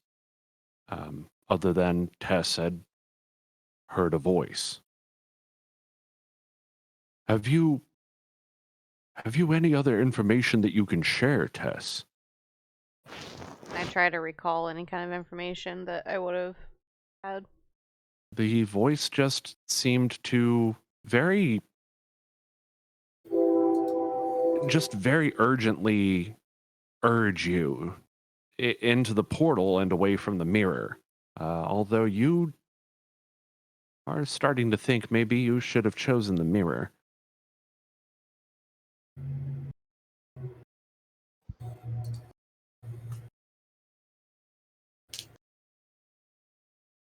other than Tess had heard a voice. Have you any other information that you can share, Tess? I try to recall any kind of information that I would have had. The voice just seemed to very urgently urge you into the portal and away from the mirror. Although you are starting to think maybe you should have chosen the mirror.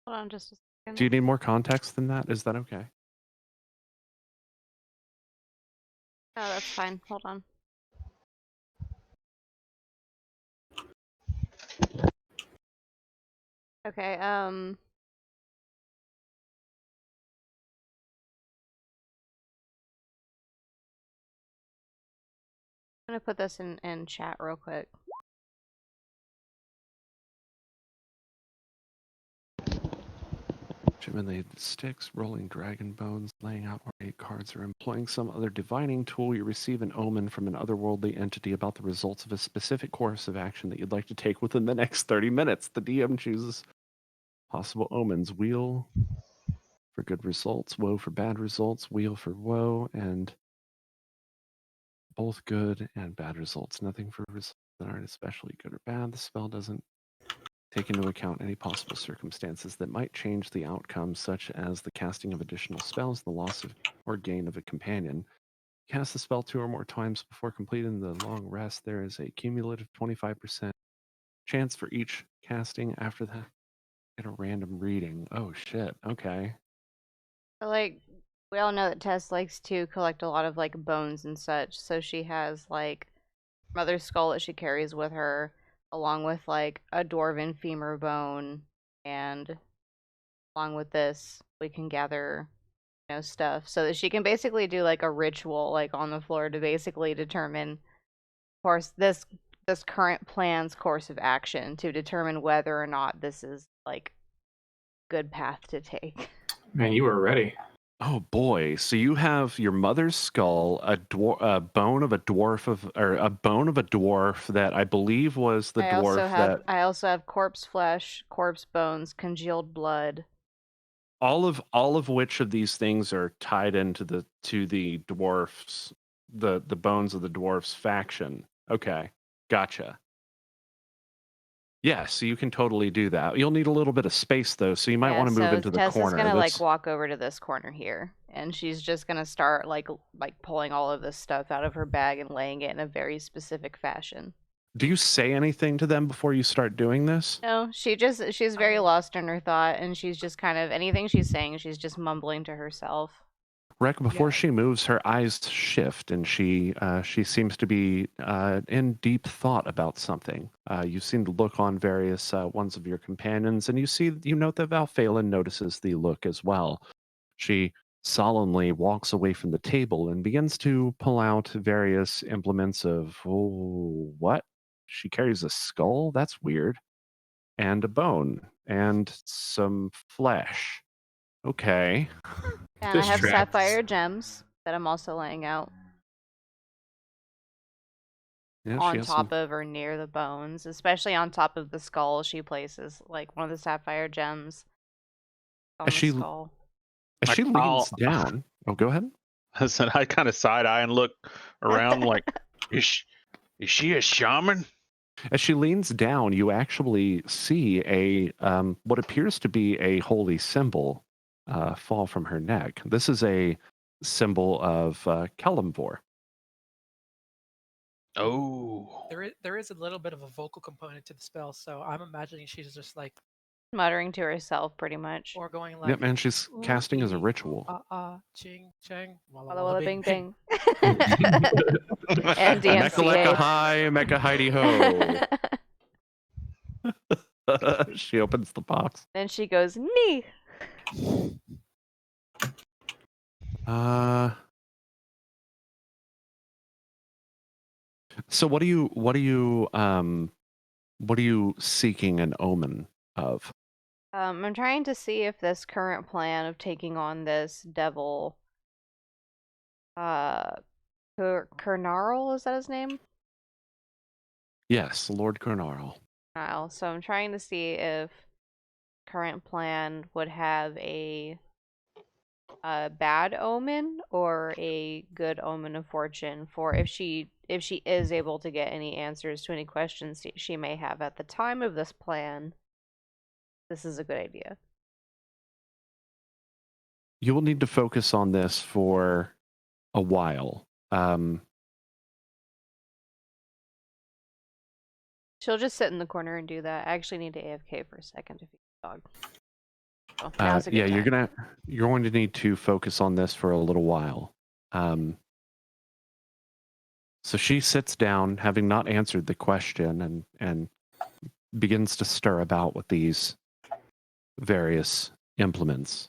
Hold on just a second. Do you need more context than that? Is that okay? Oh, that's fine. Hold on. Okay, I'm gonna put this in chat real quick. Genuinely, sticks, rolling dragon bones, laying out or 8 cards, or employing some other divining tool, you receive an omen from an otherworldly entity about the results of a specific course of action that you'd like to take within the next 30 minutes. The DM chooses possible omens: wheel for good results, woe for bad results, wheel for woe, and both good and bad results. Nothing for results that aren't especially good or bad. The spell doesn't take into account any possible circumstances that might change the outcome, such as the casting of additional spells, the loss of or gain of a companion. Cast the spell 2 or more times before completing the long rest. There is a cumulative 25% chance for each casting. After that, get a random reading. Oh shit. Okay. But, like, we all know that Tess likes to collect a lot of like bones and such, so she has like mother's skull that she carries with her, along with like a dwarven femur bone, and along with this, we can gather, stuff so that she can basically do like a ritual like on the floor to basically determine, of course, this current plan's course of action to determine whether or not this is like good path to take. Man, you were ready. Oh boy! So you have your mother's skull, a bone of a dwarf that I believe was the dwarf that I also have corpse flesh, corpse bones, congealed blood. all of which of these things are tied into the dwarfs, the bones of the dwarfs faction. Okay, gotcha. Yeah, so you can totally do that. You'll need a little bit of space though, so you might want to move into the Tess corner. is gonna like walk over to this corner here, and she's just gonna start like pulling all of this stuff out of her bag and laying it in a very specific fashion. Do you say anything to them before you start doing this? No, she's very lost in her thought, and she's just kind of anything she's saying, she's just mumbling to herself. Rek, before she moves, her eyes shift, and she seems to be in deep thought about something. You seem to look on various ones of your companions, and you note that Valphalin notices the look as well. She solemnly walks away from the table and begins to pull out various implements of what? She carries a skull? That's weird. And a bone and some flesh. Okay. And I have Distracts. sapphire gems that I'm also laying out Yeah, on top of or near the bones, especially on top of the skull. She places like one of the sapphire gems on the skull. As she leans down. Oh, go ahead. I said I kind of side eye and look around like, is she a shaman? As she leans down, you actually see a what appears to be a holy symbol fall from her neck. This is a symbol of Kelimvor. Oh. There is a little bit of a vocal component to the spell, so I'm imagining she's just like Muttering to herself, pretty much. or going like. Yep, and she's casting as a "Ooh, ritual. ching, chang, walla Walla walla walla bing bing bing." bing. And Mecca lecca DMCA. hi, mecca heidi ho. She opens the box. Then she goes, "Nee." So what are you seeking an omen of? I'm trying to see if this current plan of taking on this devil, Kernarl, is that his name? Yes, Lord Kernarl. So I'm trying to see if current plan would have a bad omen or a good omen of fortune for if she is able to get any answers to any questions she may have at the time of this plan. This is a good idea. You will need to focus on this for a while. She'll just sit in the corner and do that. I actually need to AFK for a second to feed the dog. So now's a good yeah, time. you're going to need to focus on this for a little while. So she sits down, having not answered the question, and begins to stir about with these various implements.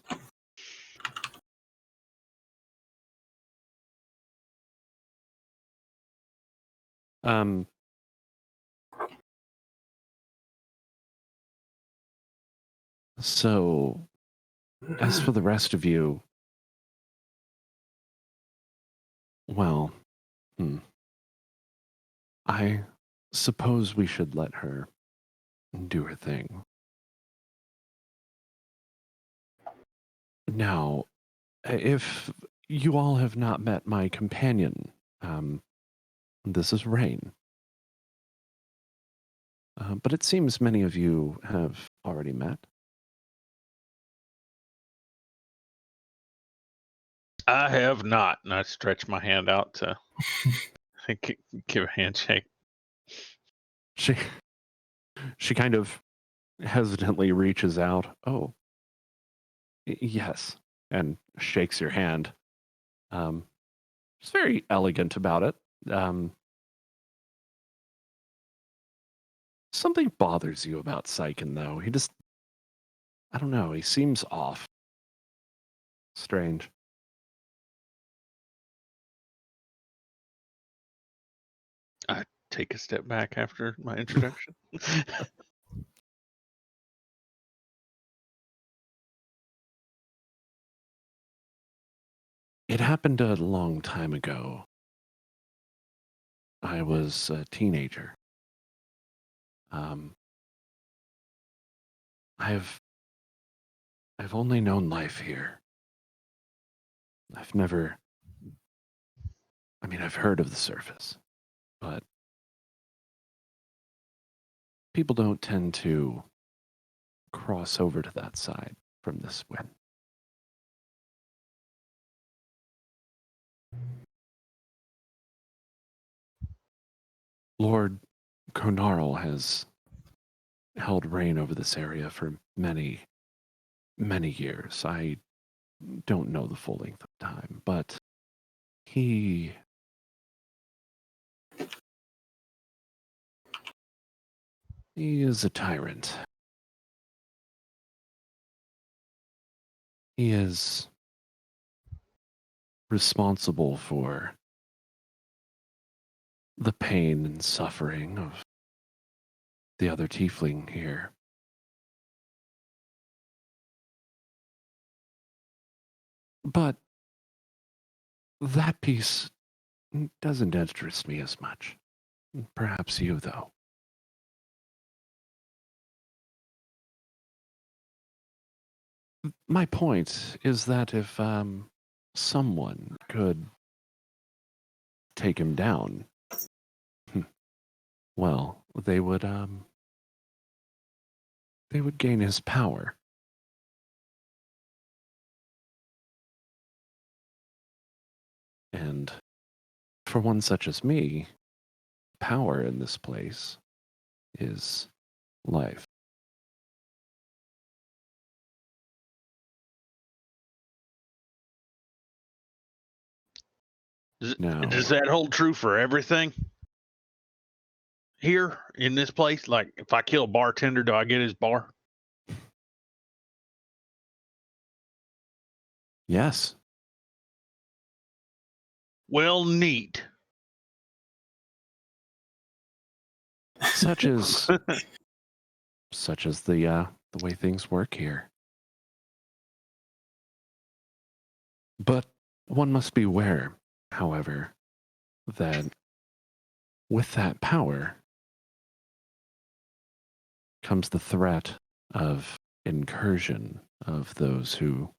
So, as for the rest of you, well, I suppose we should let her do her thing. Now, if you all have not met my companion, this is Rain. But it seems many of you have already met. I have not, and I stretch my hand out to give a handshake. She kind of hesitantly reaches out. Oh, yes, and shakes your hand. She's very elegant about it. Something bothers you about Syken, though. I don't know, he seems off. Strange. I take a step back after my introduction. It happened a long time ago. I was a teenager. I've only known life here. I've heard of the surface, but people don't tend to cross over to that side from this wind. Lord Konarl has held reign over this area for many, many years. I don't know the full length of time, but he is a tyrant. He is responsible for the pain and suffering of the other tiefling here. But that piece doesn't interest me as much. Perhaps you, though. My point is that if someone could take him down, well, they would gain his power. And for one such as me, power in this place is life. Does that hold true for everything here in this place? Like, if I kill a bartender, do I get his bar? Yes. Well, neat. Such as the way things work here. But one must be aware, however, that with that power comes the threat of incursion of those who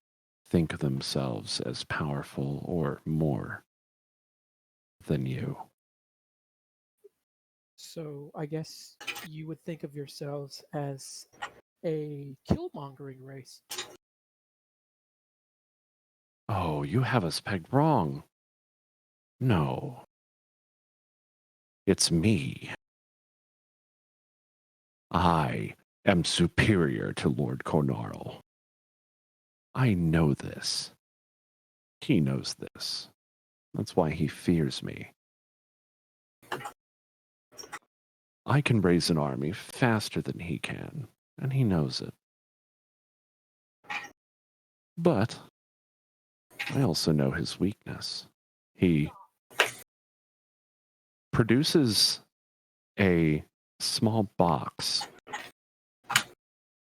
think of themselves as powerful or more than you. So I guess you would think of yourselves as a killmongering race. Oh, you have us pegged wrong. No. It's me. I am superior to Lord Cornarl. I know this. He knows this. That's why he fears me. I can raise an army faster than he can, and he knows it. But I also know his weakness. He produces a small box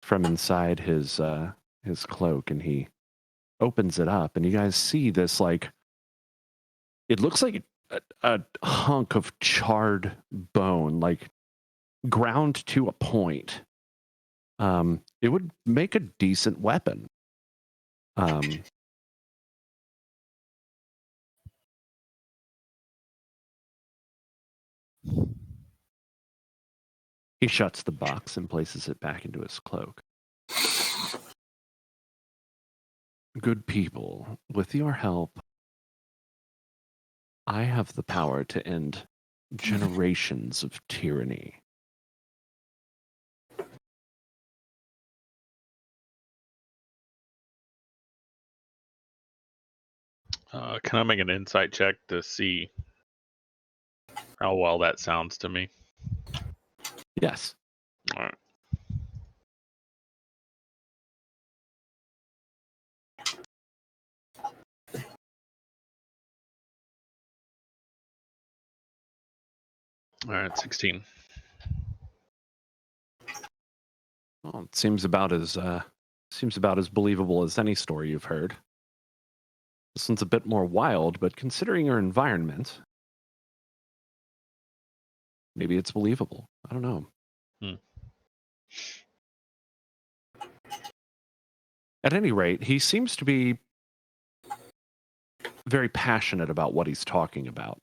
from inside his cloak, and he opens it up, and you guys see this, like, it looks like a hunk of charred bone, like ground to a point. It would make a decent weapon. He shuts the box and places it back into his cloak. Good people, with your help, I have the power to end generations of tyranny. Can I make an insight check to see how well that sounds to me? Yes. All right. All right, 16. Well, it seems about as believable as any story you've heard. This one's a bit more wild, but considering your environment, maybe it's believable. I don't know. At any rate, he seems to be very passionate about what he's talking about.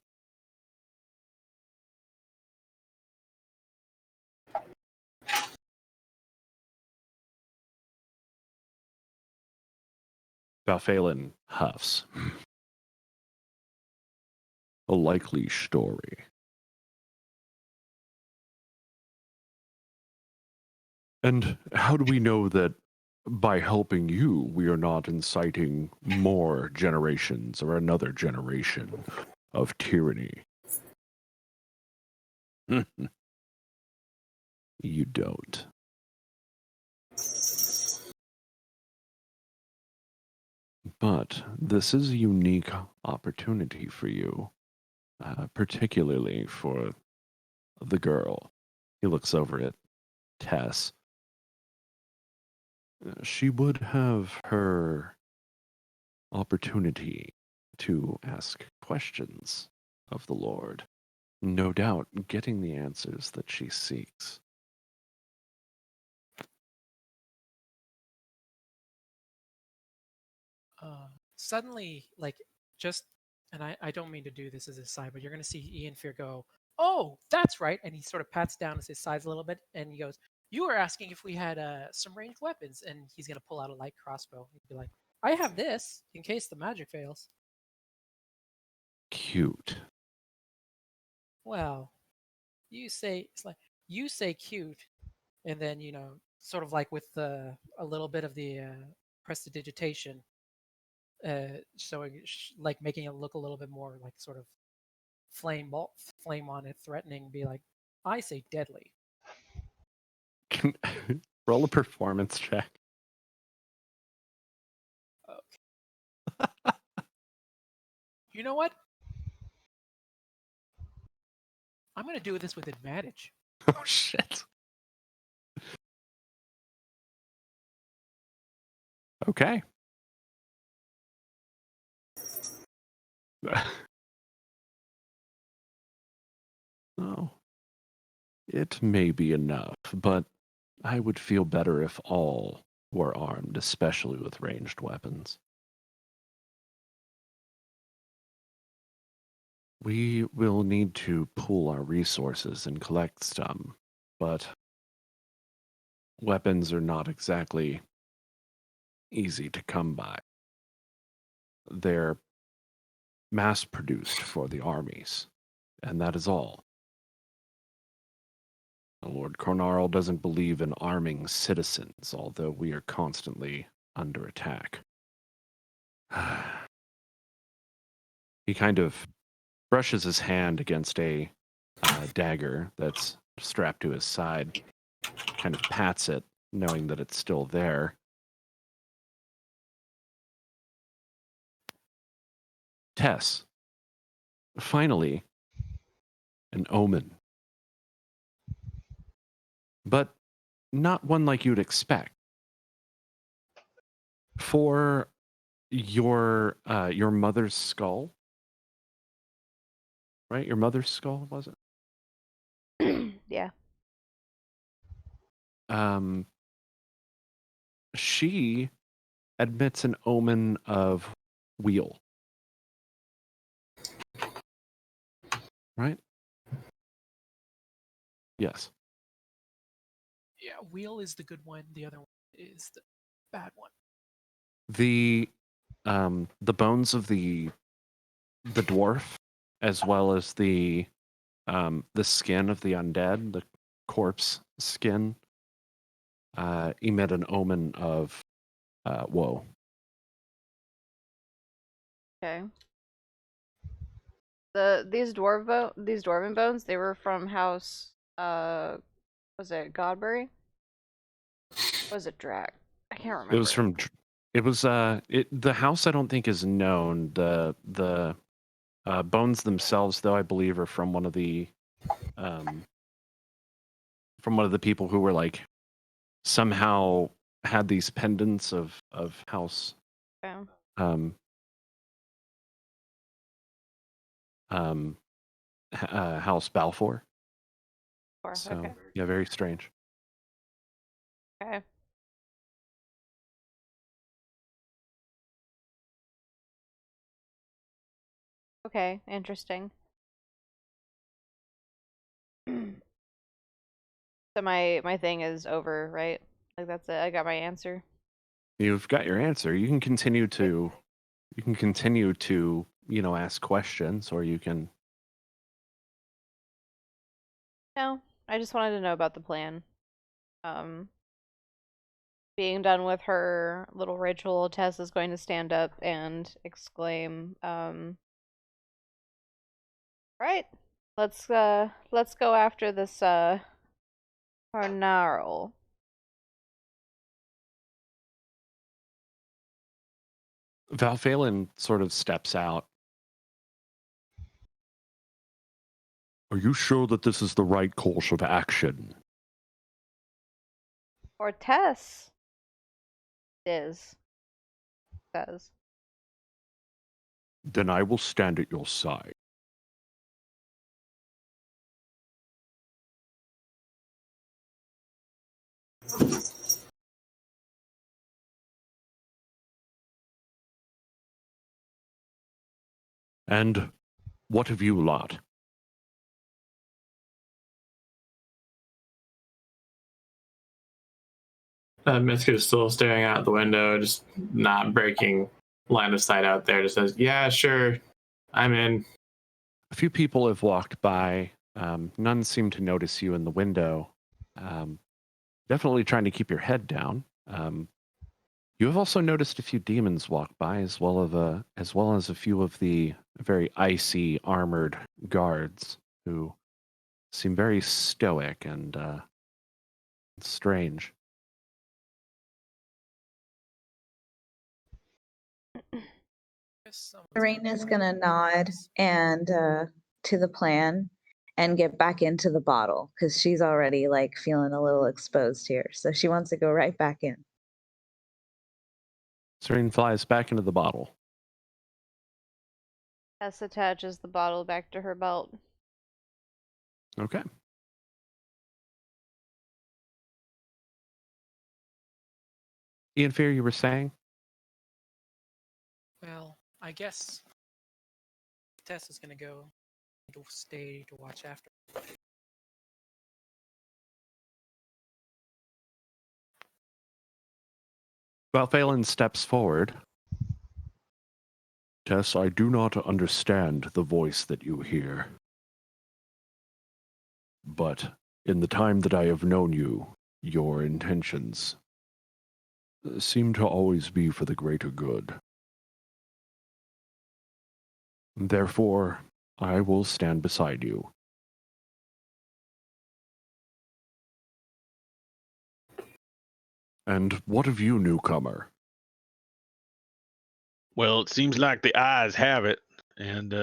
Balphalin huffs. A likely story. And how do we know that by helping you, we are not inciting more generations or another generation of tyranny? You don't. But this is a unique opportunity for you, particularly for the girl. He looks over at Tess. She would have her opportunity to ask questions of the Lord. No doubt getting the answers that she seeks. Suddenly, like, just, and I don't mean to do this as a side, but you're going to see Ian Fear go, oh, that's right. And he sort of pats down his sides a little bit and he goes, you were asking if we had some ranged weapons. And he's going to pull out a light crossbow. He'd be like, I have this in case the magic fails. Cute. Well, you say, it's like, you say cute. And then, sort of like with a little bit of the prestidigitation, like making it look a little bit more like sort of flame on it, threatening, be like, I say deadly. Roll a performance check. Okay. You know what? I'm going to do this with advantage. Oh, shit. Okay. Oh. It may be enough, but I would feel better if all who are armed, especially with ranged weapons. We will need to pool our resources and collect some, but weapons are not exactly easy to come by. They're mass-produced for the armies, and that is all. Lord Cornarl doesn't believe in arming citizens, although we are constantly under attack. He kind of brushes his hand against a dagger that's strapped to his side, kind of pats it, knowing that it's still there. Tess, finally, an omen. But not one like you'd expect. For your mother's skull, right? Your mother's skull, was it? Yeah. She admits an omen of weal. Right? Yes. Yeah, wheel is the good one. The other one is the bad one. The bones of the dwarf, as well as the skin of the undead, the corpse skin, emit an omen of woe. Okay. These dwarven bones, they were from House was it Godbury? Was it Drac? I can't remember. It was from. It was the house. I don't think is known. The bones themselves, though, I believe, are from one of the people who were like somehow had these pendants of house. Okay. House Balfour. So Okay. yeah, very strange. Okay. Okay, interesting. So my thing is over, right? Like that's it. I got my answer. You've got your answer. You can continue to ask questions, or you can. No, I just wanted to know about the plan. Being done with her little ritual, Tess is going to stand up and exclaim, right, let's go after this Carnarl. Valphalin sort of steps out. Are you sure that this is the right course of action? Or Tess says. Then I will stand at your side. And what of you lot? Misku is still staring out the window, just not breaking line of sight out there. Just says, "Yeah, sure, I'm in." A few people have walked by. None seem to notice you in the window. Definitely trying to keep your head down. You have also noticed a few demons walk by, as well as a few of the very icy armored guards who seem very stoic and strange. Cyrene is gonna nod and to the plan and get back into the bottle because she's already like feeling a little exposed here. So she wants to go right back in. Cyrene flies back into the bottle. Tess attaches the bottle back to her belt. Okay. You Ian Fear, you were saying? Well, I guess Tess is going to go to stay to watch after. Valphalin steps forward. Tess, I do not understand the voice that you hear. But in the time that I have known you, your intentions seem to always be for the greater good. Therefore, I will stand beside you. And what of you, newcomer? Well, it seems like the eyes have it, and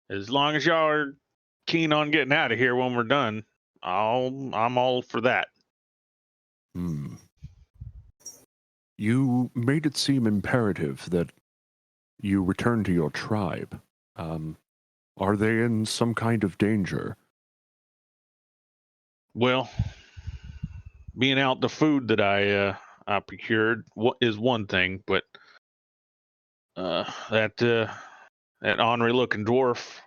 as long as y'all are keen on getting out of here when we're done, I'm all for that. You made it seem imperative that you return to your tribe. Are they in some kind of danger? Well, being out the food that I procured is one thing, but that ornery looking dwarf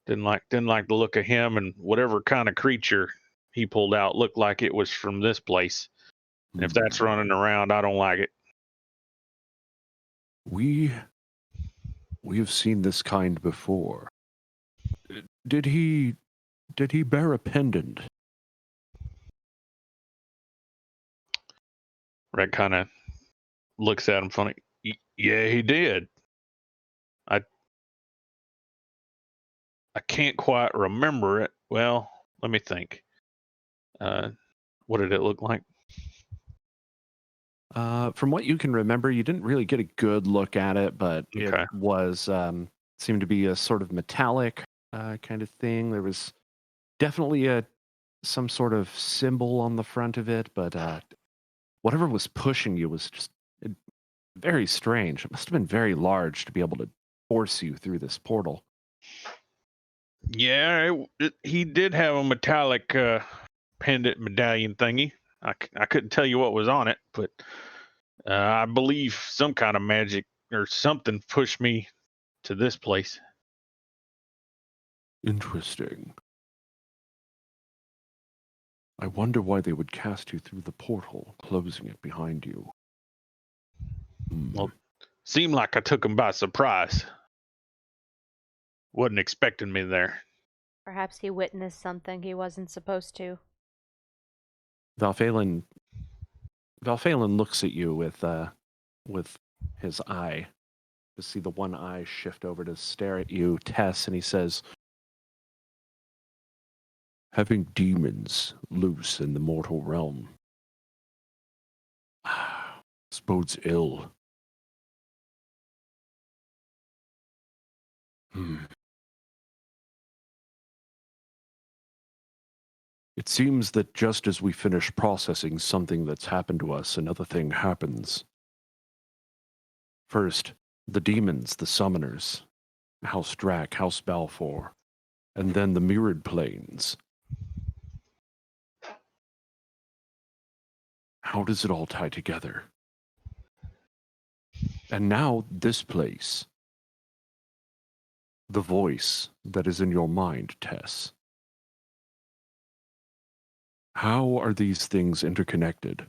didn't like the look of him, and whatever kind of creature he pulled out looked like it was from this place. And if that's running around, I don't like it. We have seen this kind before. Did he bear a pendant? Red kind of looks at him funny. Yeah, he did. I can't quite remember it. Well, let me think. What did it look like? From what you can remember, you didn't really get a good look at it, but Okay. it was seemed to be a sort of metallic kind of thing. There was definitely some sort of symbol on the front of it, but whatever was pushing you was just very strange. It must have been very large to be able to force you through this portal. Yeah, he did have a metallic pendant medallion thingy. I couldn't tell you what was on it, but I believe some kind of magic or something pushed me to this place. Interesting. I wonder why they would cast you through the portal, closing it behind you. Well, seemed like I took him by surprise. Wasn't expecting me there. Perhaps he witnessed something he wasn't supposed to. Valphalin looks at you with his eye. To see the one eye shift over to stare at you, Tess, and he says, having demons loose in the mortal realm, this bodes ill. It seems that just as we finish processing something that's happened to us, another thing happens. First, the demons, the summoners, House Drac, House Balfour, and then the mirrored planes. How does it all tie together? And now this place. The voice that is in your mind, Tess. How are these things interconnected?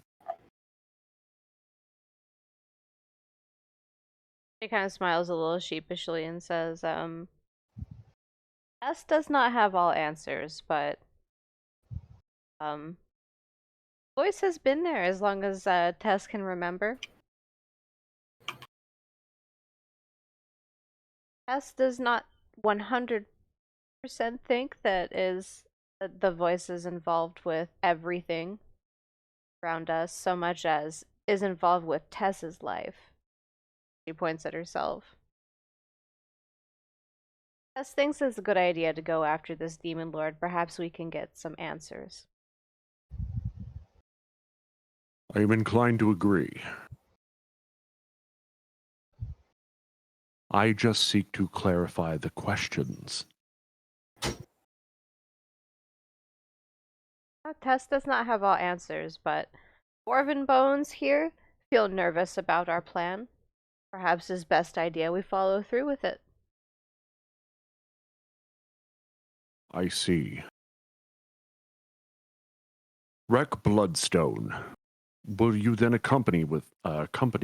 She kind of smiles a little sheepishly and says, S does not have all answers, but voice has been there as long as Tess can remember. Tess does not 100% think that the voice is involved with everything around us so much as is involved with Tess's life. She points at herself. Tess thinks it's a good idea to go after this demon lord. Perhaps we can get some answers. I am inclined to agree. I just seek to clarify the questions. Tess does not have all answers, but Dwarven Bones here feel nervous about our plan. Perhaps it's best idea we follow through with it. I see. Rek Bloodstone, will you then accompany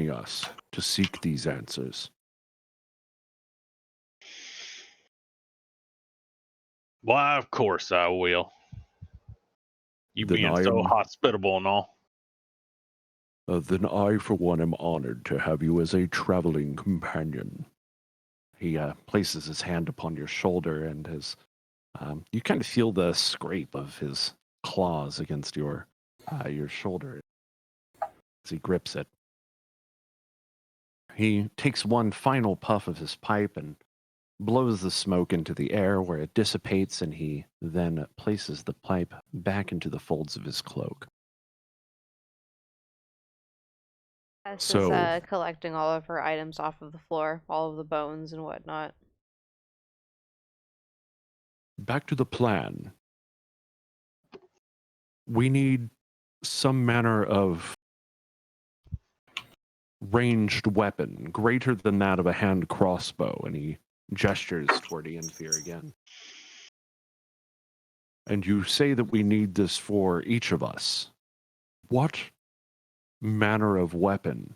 us to seek these answers? Why, of course I will. You Then being I so am- hospitable and all. Then I, for one, am honored to have you as a traveling companion. He places his hand upon your shoulder, and you kind of feel the scrape of his claws against your shoulder as he grips it. He takes one final puff of his pipe and blows the smoke into the air, where it dissipates, and he then places the pipe back into the folds of his cloak. Tess So- is collecting all of her items off of the floor, all of the bones and whatnot. Back to the plan. We need some manner of ranged weapon greater than that of a hand crossbow, and he gestures toward Ianfear again. And you say that we need this for each of us. What manner of weapon?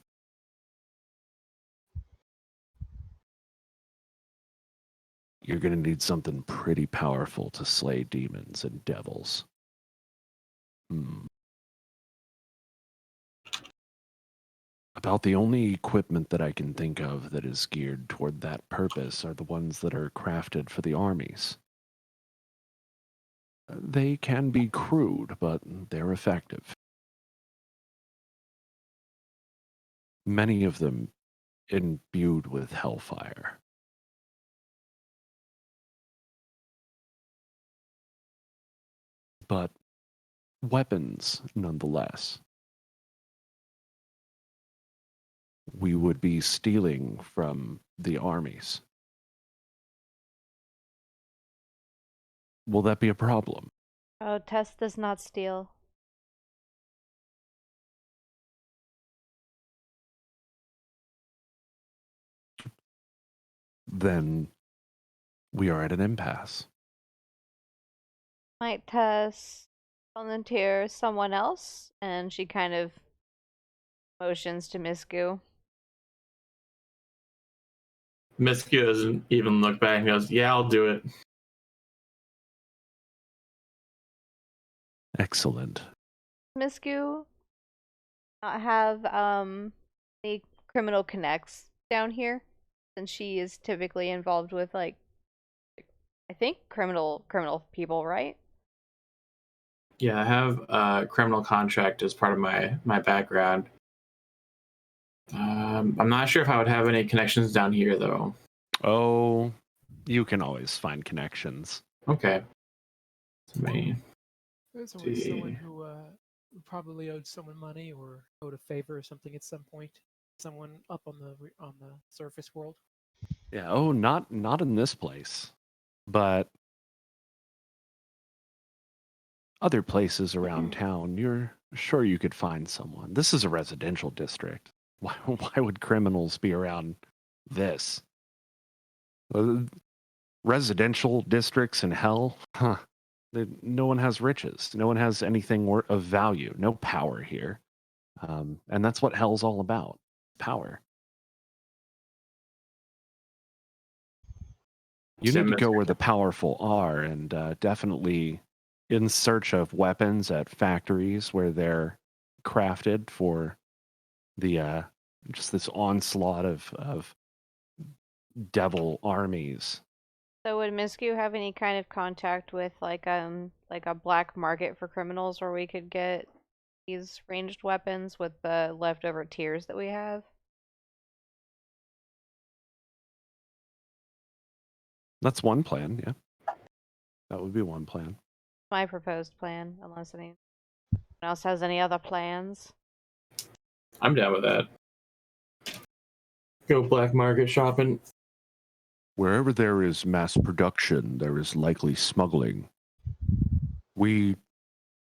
You're going to need something pretty powerful to slay demons and devils. About the only equipment that I can think of that is geared toward that purpose are the ones that are crafted for the armies. They can be crude, but they're effective. Many of them imbued with hellfire. But weapons, nonetheless. We would be stealing from the armies. Will that be a problem? Oh, Tess does not steal. Then we are at an impasse. Might Tess volunteer someone else? And she kind of motions to Misku. Misku doesn't even look back and goes, "Yeah, I'll do it." Excellent. Misku not have any criminal connects down here, since she is typically involved with I think criminal people, right? Yeah, I have a criminal contract as part of my background. I'm not sure if I would have any connections down here, though. Oh, you can always find connections. Okay. Me. There's always someone See. who probably owed someone money or owed a favor or something at some point. Someone up on the surface world. Yeah, oh, not in this place, but other places around town, you're sure you could find someone. This is a residential district. Why would criminals be around this? Residential districts in hell? Huh. No one has riches. No one has anything of value. No power here. And that's what hell's all about. Power. You need to go where the powerful are, and definitely in search of weapons at factories where they're crafted for the just this onslaught of devil armies. So would Misku have any kind of contact with like a black market for criminals where we could get these ranged weapons with the leftover tiers that we have? That's one plan, yeah. That would be one plan. My proposed plan, unless anyone else has any other plans. I'm down with that. Go black market shopping. Wherever there is mass production, there is likely smuggling. We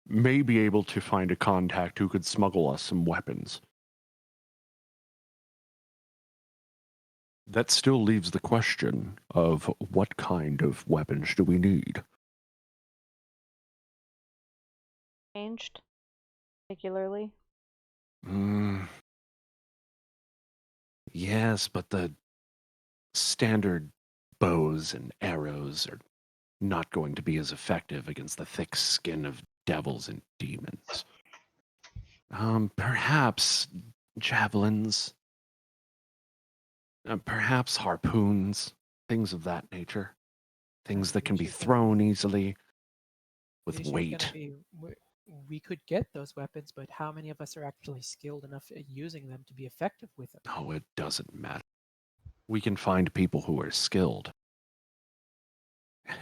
may be able to find a contact who could smuggle us some weapons. That still leaves the question of what kind of weapons do we need? Changed, particularly. Yes, but the standard bows and arrows are not going to be as effective against the thick skin of devils and demons. Perhaps javelins, perhaps harpoons, things of that nature. Things that can be thrown easily with The issue is going to weight. be we could get those weapons, but how many of us are actually skilled enough at using them to be effective with them? Oh, it doesn't matter. We can find people who are skilled.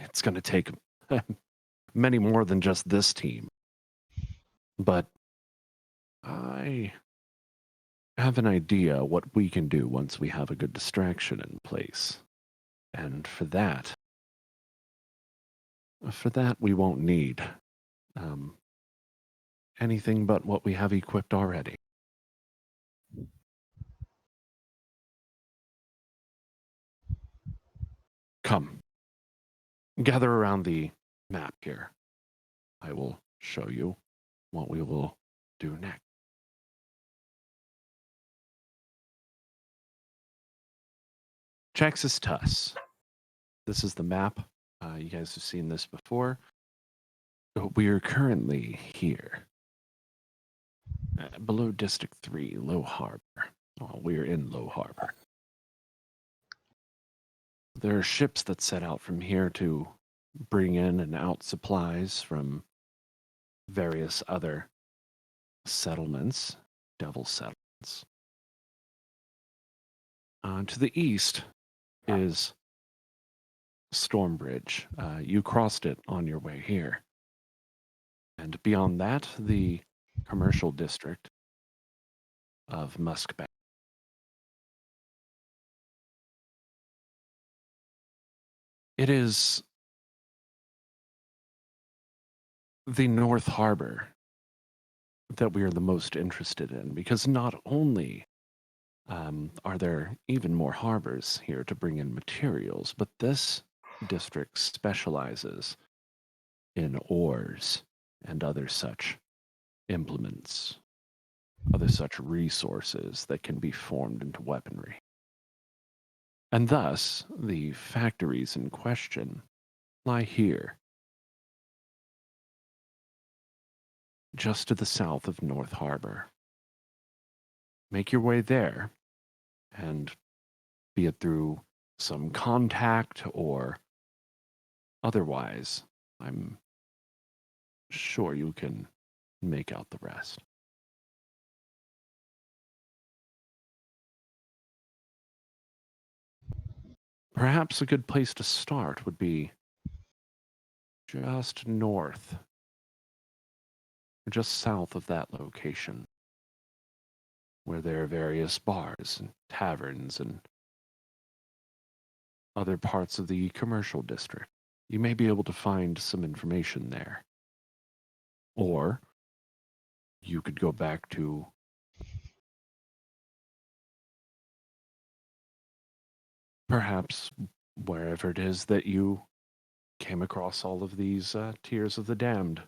It's going to take many more than just this team. But I have an idea what we can do once we have a good distraction in place. And for that we won't need anything but what we have equipped already. Come, gather around the map here. I will show you what we will do next. Texas Tuss. This is the map. You guys have seen this before. We are currently here. Below District 3, Low Harbor. Oh, we're in Low Harbor. There are ships that set out from here to bring in and out supplies from various other settlements, devil settlements. To the east is Stormbridge. You crossed it on your way here. And beyond that, the commercial district of Muskbank. It is the North Harbor that we are the most interested in, because not only are there even more harbors here to bring in materials, but this district specializes in ores and other such implements, other such resources that can be formed into weaponry. And thus, the factories in question lie here, just to the south of North Harbor. Make your way there, and be it through some contact or otherwise, I'm sure you can make out the rest. Perhaps a good place to start would be just north, or just south of that location, where there are various bars and taverns and other parts of the commercial district. You may be able to find some information there. Or you could go back to perhaps wherever it is that you came across all of these Tears of the Damned.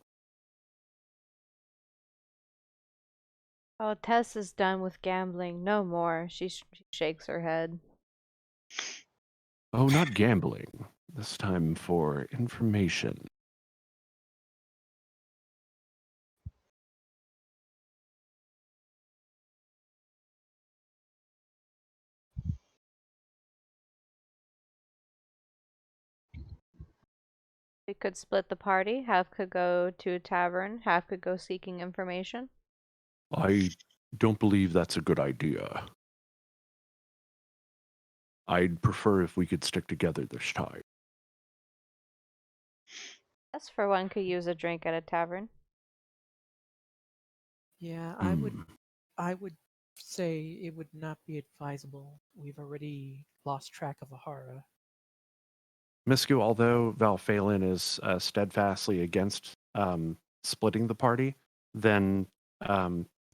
Oh, Tess is done with gambling. No more. She shakes her head. Oh, not gambling. This time for information. We could split the party. Half could go to a tavern, half could go seeking information. I don't believe that's a good idea. I'd prefer if we could stick together this time. Tess, for one, could use a drink at a tavern. Yeah, Hmm. I would say it would not be advisable. We've already lost track of Ahara. Misku, although Valphalin is steadfastly against splitting the party, then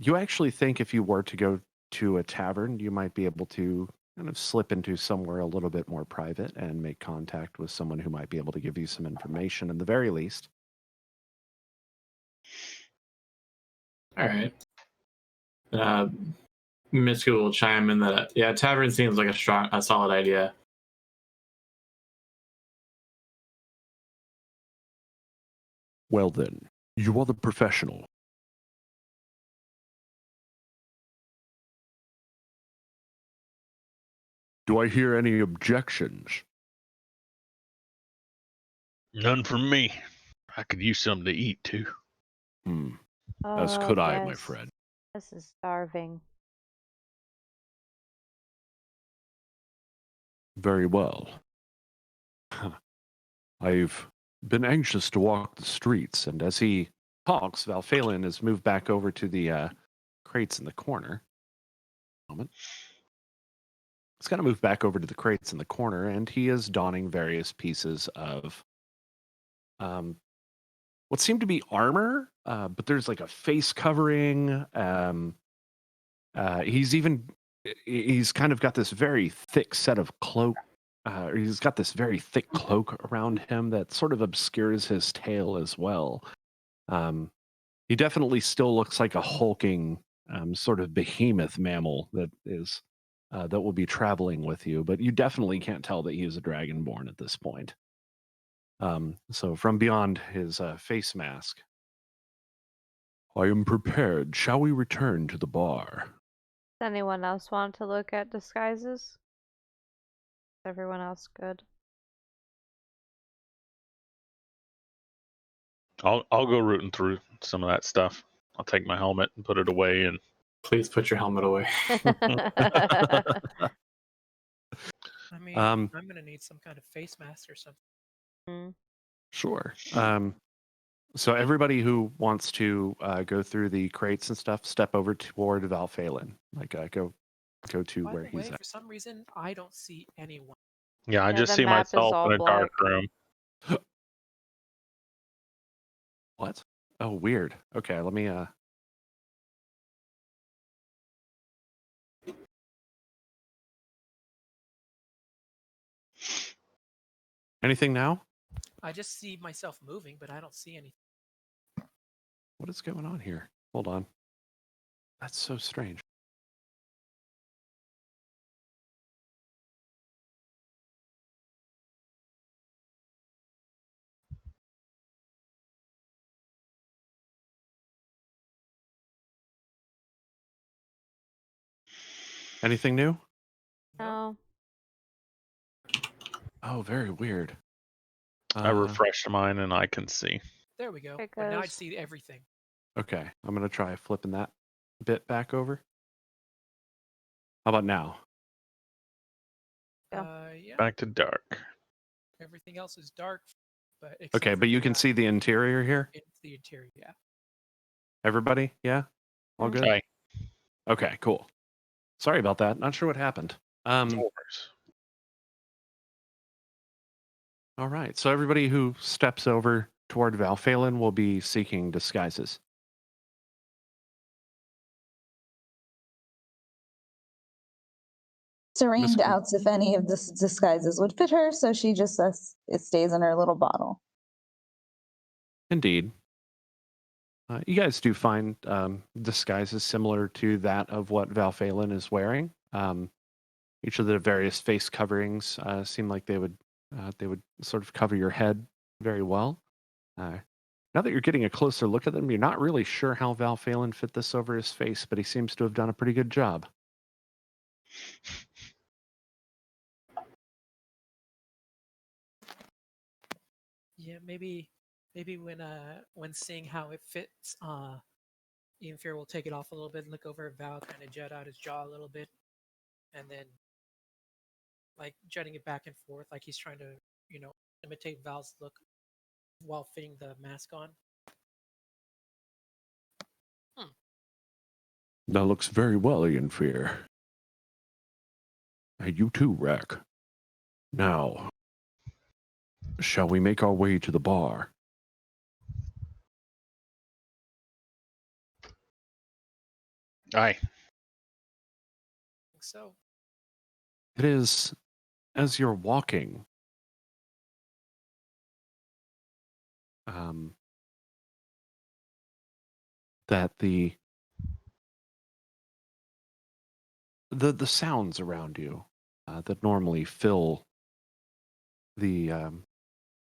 you actually think if you were to go to a tavern, you might be able to kind of slip into somewhere a little bit more private and make contact with someone who might be able to give you some information in the very least. All right. Misku will chime in that tavern seems like a solid idea. Well then, you are the professional. Do I hear any objections? None from me. I could use something to eat too. As Oh, could I, my yes. friend. This is starving. Very well. I've been anxious to walk the streets, and as he talks, Valphalin has moved back over to the crates in the corner. Moment. He's kind of moved back over to the crates in the corner, and he is donning various pieces of what seem to be armor, but there's like a face covering. He's kind of got this very thick set of cloak. He's got this very thick cloak around him that sort of obscures his tail as well. He definitely still looks like a hulking sort of behemoth mammal that will be traveling with you, but you definitely can't tell that he is a dragonborn at this point. So from beyond his face mask, I am prepared. Shall we return to the bar? Does anyone else want to look at disguises? Is everyone else good? I'll go rooting through some of that stuff. I'll take my helmet and put it away, and Please put your helmet away. I mean, Um, I'm gonna need some kind of face mask or something. Sure. So everybody who wants to go through the crates and stuff, step over toward Valphalin. Like go to By where the he's way, at. for some reason, I don't see anyone. yeah, I Yeah, just the see map is myself all in a dark black. room. What? Oh, weird. Okay, let me Anything now? I just see myself moving, but I don't see anything. What is going on here? Hold on. That's so strange. Anything new? No. Oh, very weird. I refreshed mine, and I can see. There we go. It But now I goes. see everything. Okay, I'm gonna try flipping that bit back over. How about now? Yeah. Yeah. Back to dark. Everything else is dark, but except Okay, for but you can see the interior here. it's the interior. Yeah. Everybody, yeah, all good. Hi. Okay, cool. Sorry about that. Not sure what happened. All right. So everybody who steps over toward Valphalin will be seeking disguises. Cyrene Miss- doubts if any of the disguises would fit her, so she just says it stays in her little bottle. Indeed. You guys do find disguises similar to that of what Valphalin is wearing. Each of the various face coverings seem like they would sort of cover your head very well. Now that you're getting a closer look at them, you're not really sure how Valphalin fit this over his face, but he seems to have done a pretty good job. Yeah, maybe when seeing how it fits, Ian Fear will take it off a little bit, look over at Val, kind of jut out his jaw a little bit, and then like jutting it back and forth, like he's trying to, imitate Val's look while fitting the mask on. That looks very well, Ian Fear. Hey, you too, Rek. Now, shall we make our way to the bar? Aye. So It is as you're walking, that the sounds around you that normally fill the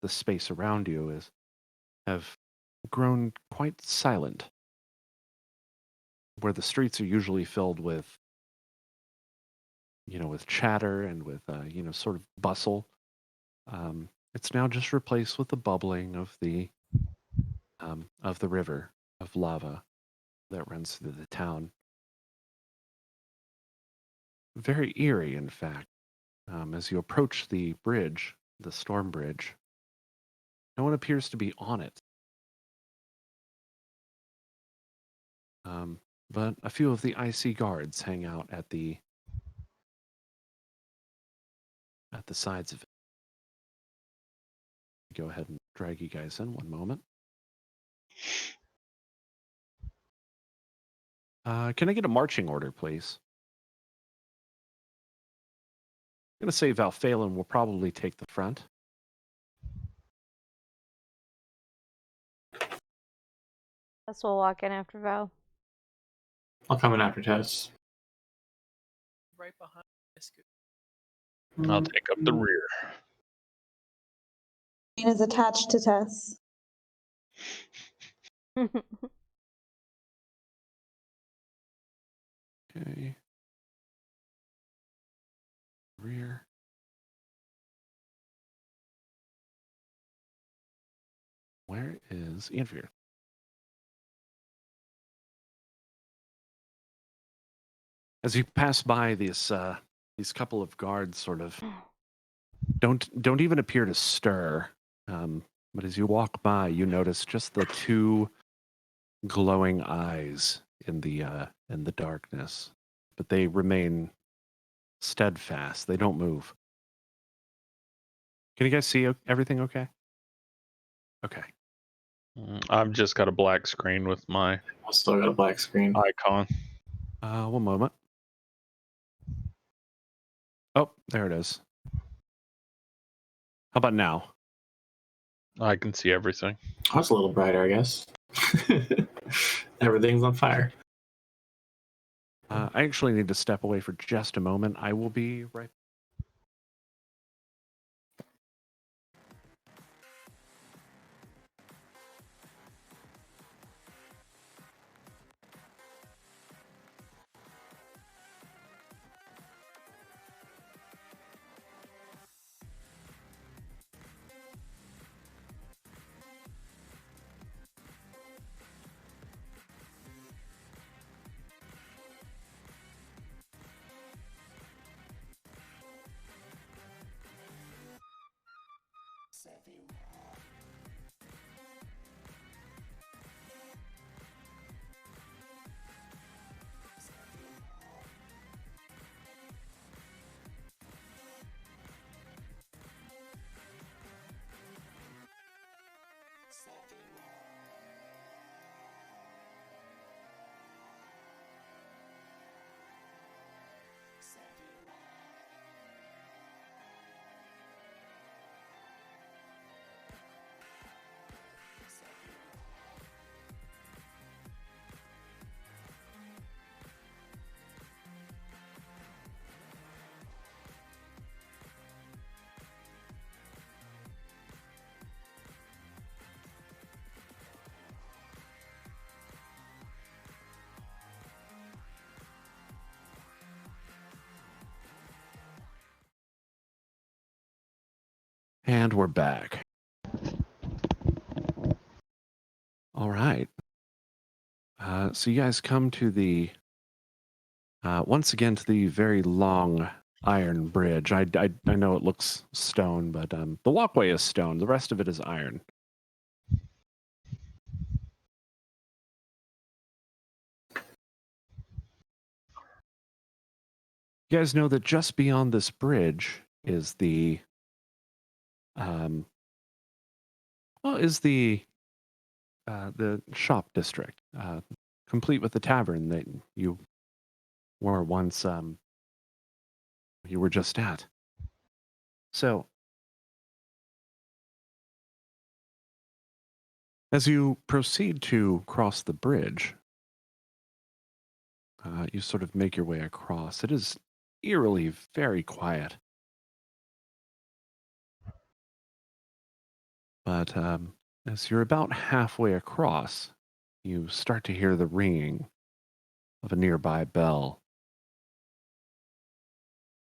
space around you have grown quite silent. Where the streets are usually filled with with chatter and with sort of bustle, it's now just replaced with the bubbling of the river of lava that runs through the town. Very eerie, in fact. As you approach the bridge, the storm bridge, no one appears to be on it. But a few of the icy guards hang out at the sides of it. Go ahead and drag you guys in one moment. Can I get a marching order, please? I'm going to say Valphalin will probably take the front. Tess will walk in after Val. I'll come in after Tess. Right behind Misku. I'll take up the rear. Jane is attached to Tess. Okay. Rear. Where is Ianfear? As you pass by these couple of guards, sort of don't even appear to stir. But as you walk by, you notice just the two glowing eyes in the darkness, but they remain steadfast. They don't move. Can you guys see everything okay? Okay. I've just got a black screen with my I still got a black screen. icon. One moment. Oh, there it is. How about now? I can see everything. Oh, it's a little brighter, I guess. Everything's on fire. I actually need to step away for just a moment. I will be right. And we're back. All right. So you guys come to the once again to the very long iron bridge. I know it looks stone, but the walkway is stone. The rest of it is iron. You guys know that just beyond this bridge is the the shop district, complete with the tavern that you were once you were just at. So, as you proceed to cross the bridge, you sort of make your way across. It is eerily very quiet. But as you're about halfway across, you start to hear the ringing of a nearby bell,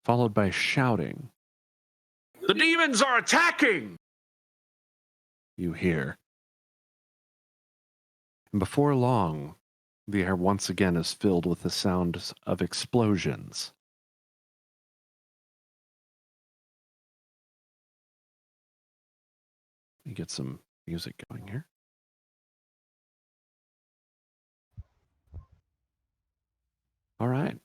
followed by shouting. The demons are attacking! You hear. And before long, the air once again is filled with the sounds of explosions. Let me get some music going here. All right.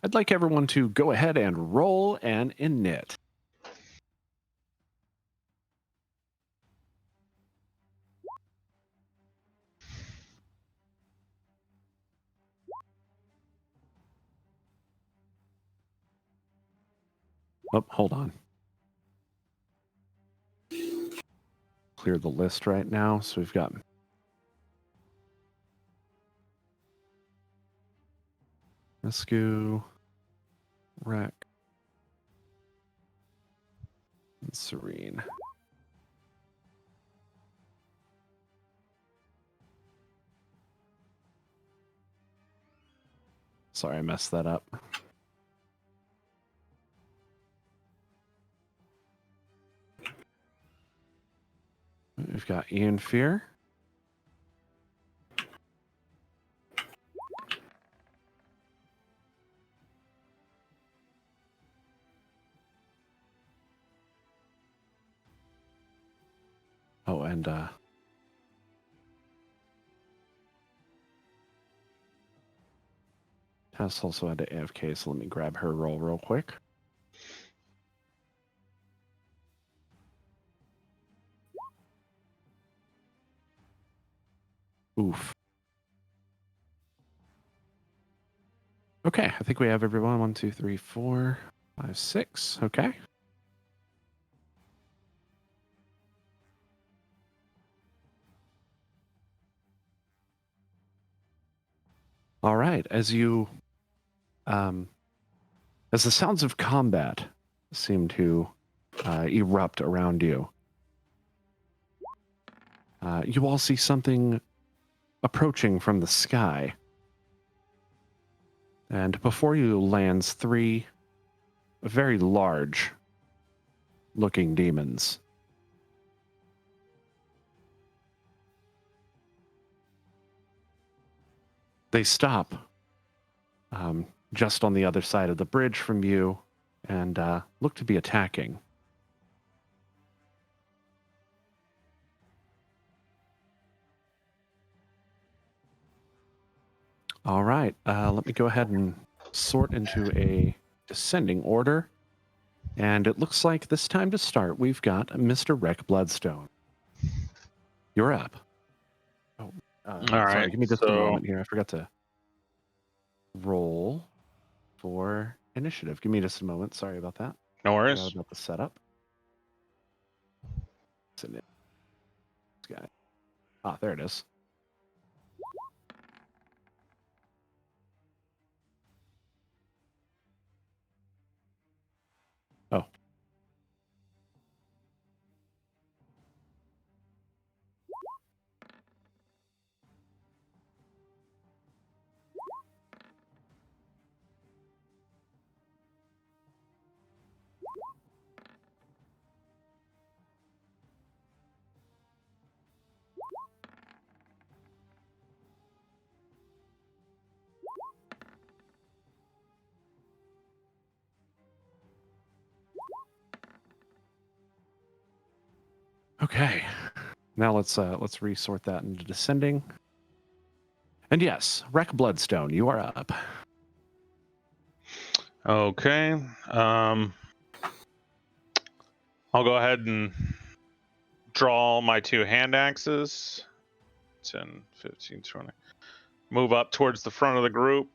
I'd like everyone to go ahead and roll an init. Oh, hold on. Clear the list right now. So we've got Misku, Rek, and Cyrene. Sorry, I messed that up. We've got Ian Fear. Oh, and Tess also had to AFK, so let me grab her roll real quick. Oof. Okay, I think we have everyone. 1, 2, 3, 4, 5, 6. Okay. All right. As the sounds of combat seem to erupt around you, you all see something approaching from the sky. And before you lands 3 very large looking demons. They stop just on the other side of the bridge from you and look to be attacking. All right, let me go ahead and sort into a descending order. And it looks like this time to start, we've got Mr. Rek Bloodstone. You're up. Oh, All sorry, right, give me just a moment here. I forgot to roll for initiative. Give me just a moment. Sorry about that. No Forgot worries. about the setup. This guy. Ah, there it is. Oh. Okay. Now let's resort that into descending. And yes, Rek Bloodstone, you are up. Okay. I'll go ahead and draw my 2 hand axes. 10, 15, 20. move up towards the front of the group.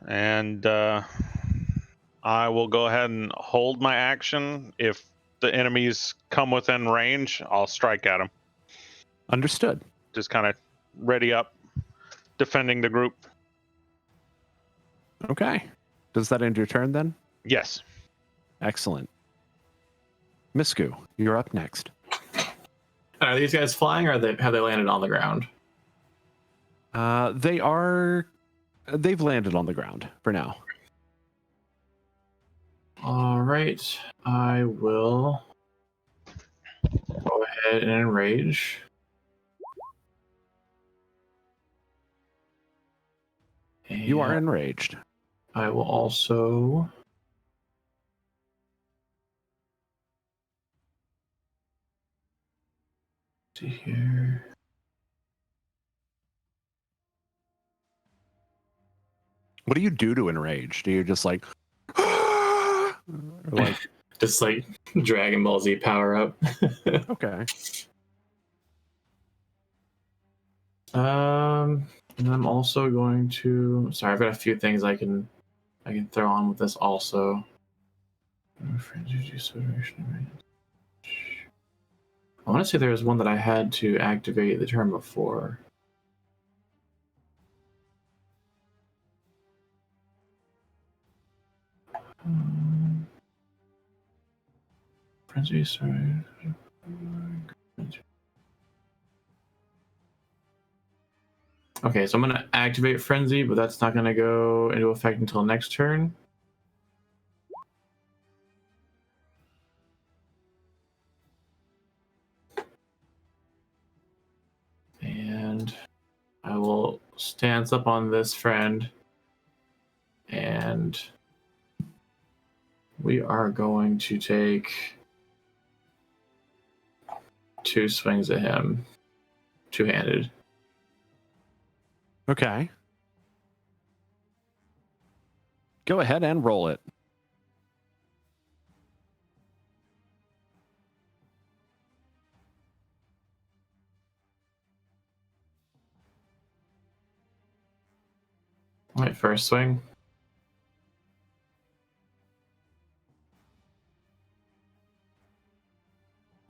And I will go ahead and hold my action. If the enemies come within range, I'll strike at them. Understood. Just kind of ready up, defending the group. Okay. Does that end your turn then? Yes. Excellent. Misku, you're up next. Are these guys flying, or have they landed on the ground? They've landed on the ground for now. All right, I will go ahead and enrage. You are And enraged. I will also see here. What do you do to enrage? Do you just like, or like Just like Dragon Ball Z power up. okay. And I'm also going to. Sorry, I've got a few things I can throw on with this also. I want to say there was one that I had to activate the turn before. Frenzy, sorry. Okay, so I'm going to activate Frenzy, but that's not going to go into effect until next turn. And I will stance up on this friend. And we are going to take 2 swings at him. Two-handed. Okay. Go ahead and roll it. All right, first swing.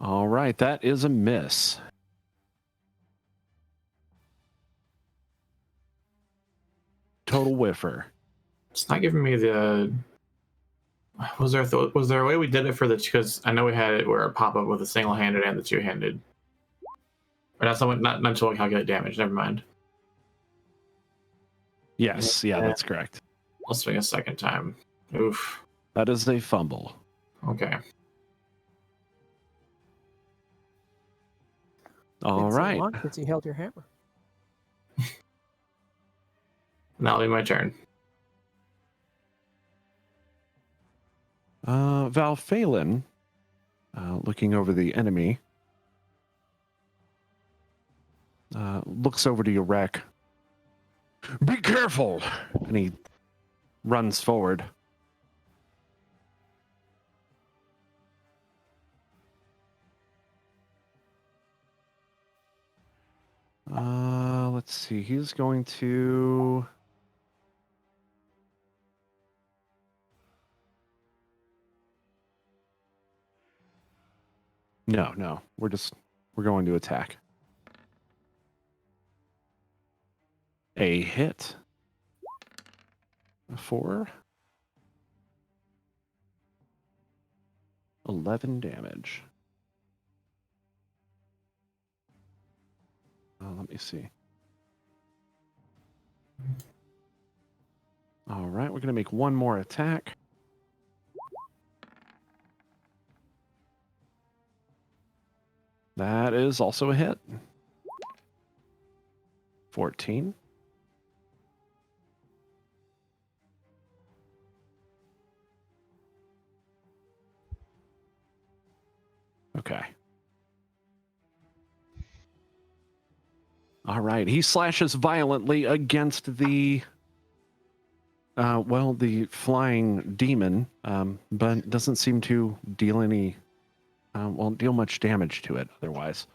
All right, that is a miss. Total whiffer. It's not giving me the. Was there a way we did it for the? Because I know we had it where it pop up with a single-handed and the two-handed. Or not until we calculate damage. Never mind. Yes, yeah, that's correct. I'll swing a second time. Oof. That is a fumble. Okay. All Been so right. long since you held your hammer. That'll be my turn. Val Phelan, looking over the enemy, looks over to you, Rek. Be careful! And he runs forward. Let's see. He's going to. No. We're going to attack. A hit. 4. 11 damage. Let me see. All right, we're going to make one more attack. That is also a hit. 14. Okay. All right. He slashes violently against the the flying demon, but doesn't seem to deal deal much damage to it otherwise.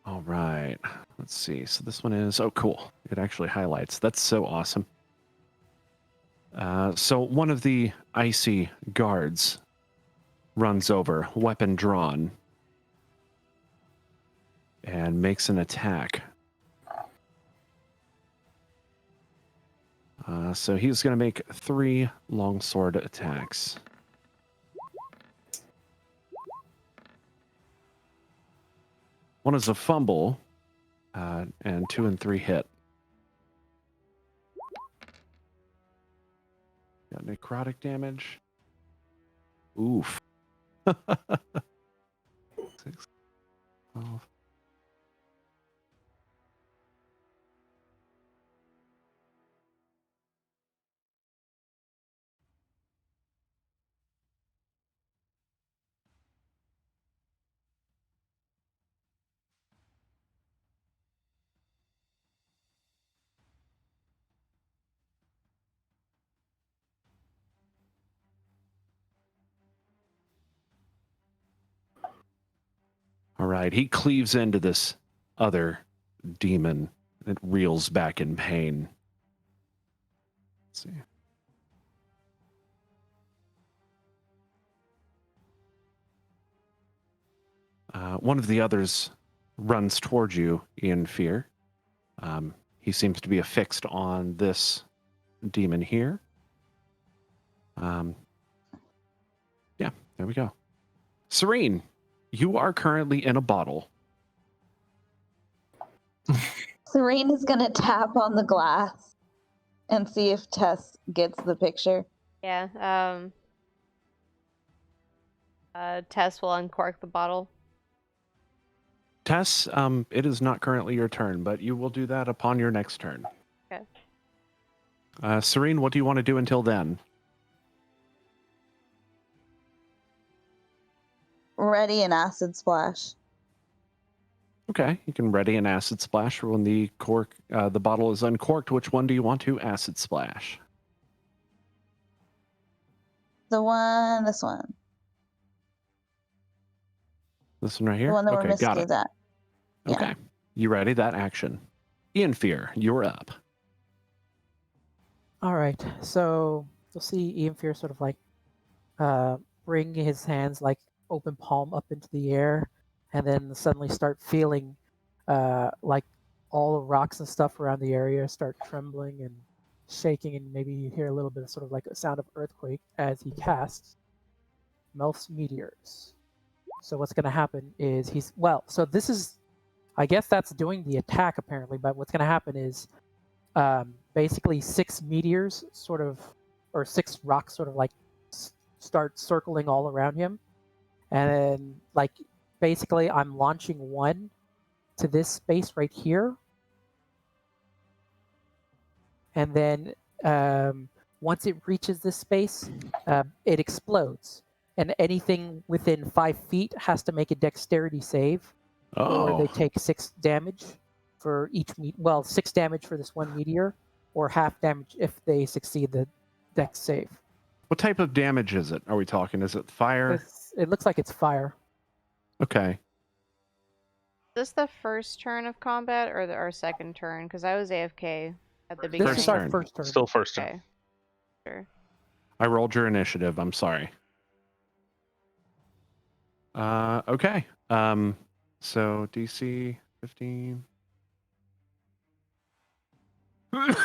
All right. Let's see. So this one is, oh, cool. It actually highlights. That's so awesome. So one of the icy guards runs over, weapon drawn, and makes an attack. So he's going to make 3 longsword attacks. One is a fumble, and 2 and 3 hit. Got necrotic damage. Oof. 6, 12. All right, he cleaves into this other demon. It reels back in pain. Let's see. One of the others runs towards you in fear. He seems to be affixed on this demon here. Yeah, there we go. Cyrene, you are currently in a bottle. Serene is gonna tap on the glass and see if Tess gets the picture. Yeah. Tess will uncork the bottle. Tess, it is not currently your turn, but you will do that upon your next turn. Okay. Cyrene, what do you want to do until then? Ready an acid splash. Okay, you can ready an acid splash when the the bottle is uncorked. Which one do you want to acid splash? This one. This one right here? The one that Okay, we're got Misku's it. at. Yeah. Okay, you ready? That action. Ian Fear, you're up. All right. So you'll see Ian Fear sort of like bring his hands like open palm up into the air, and then suddenly start feeling like all the rocks and stuff around the area start trembling and shaking, and maybe you hear a little bit of sort of like a sound of earthquake as he casts Melf's Meteors. So what's going to happen is so this is, I guess that's doing the attack apparently, but what's going to happen is basically 6 meteors sort of, or 6 rocks sort of like start circling all around him. And then like basically I'm launching one to this space right here. And then once it reaches this space, it explodes. And anything within 5 feet has to make a dexterity save, or they Oh, take 6 damage for each 6 damage for this one meteor, or half damage if they succeed the dex save. what type of damage is it? Are we talking? Is it fire? It looks like it's fire. Okay. Is this the first turn of combat or our second turn? Because I was AFK at the This beginning. is our turn. first turn. Still first turn. Okay. Sure. I rolled your initiative. I'm sorry. Okay. So DC 15. One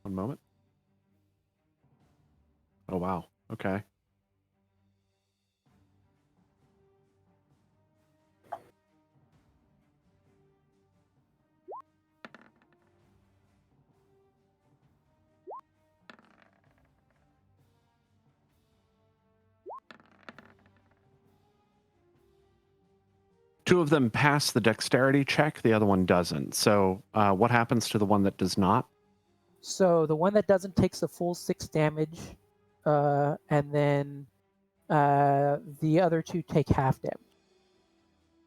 moment. Oh, wow. Okay. Two of them pass the dexterity check. The other one doesn't. So what happens to the one that does not? So the one that doesn't takes the full 6 damage, and then the other 2 take half damage.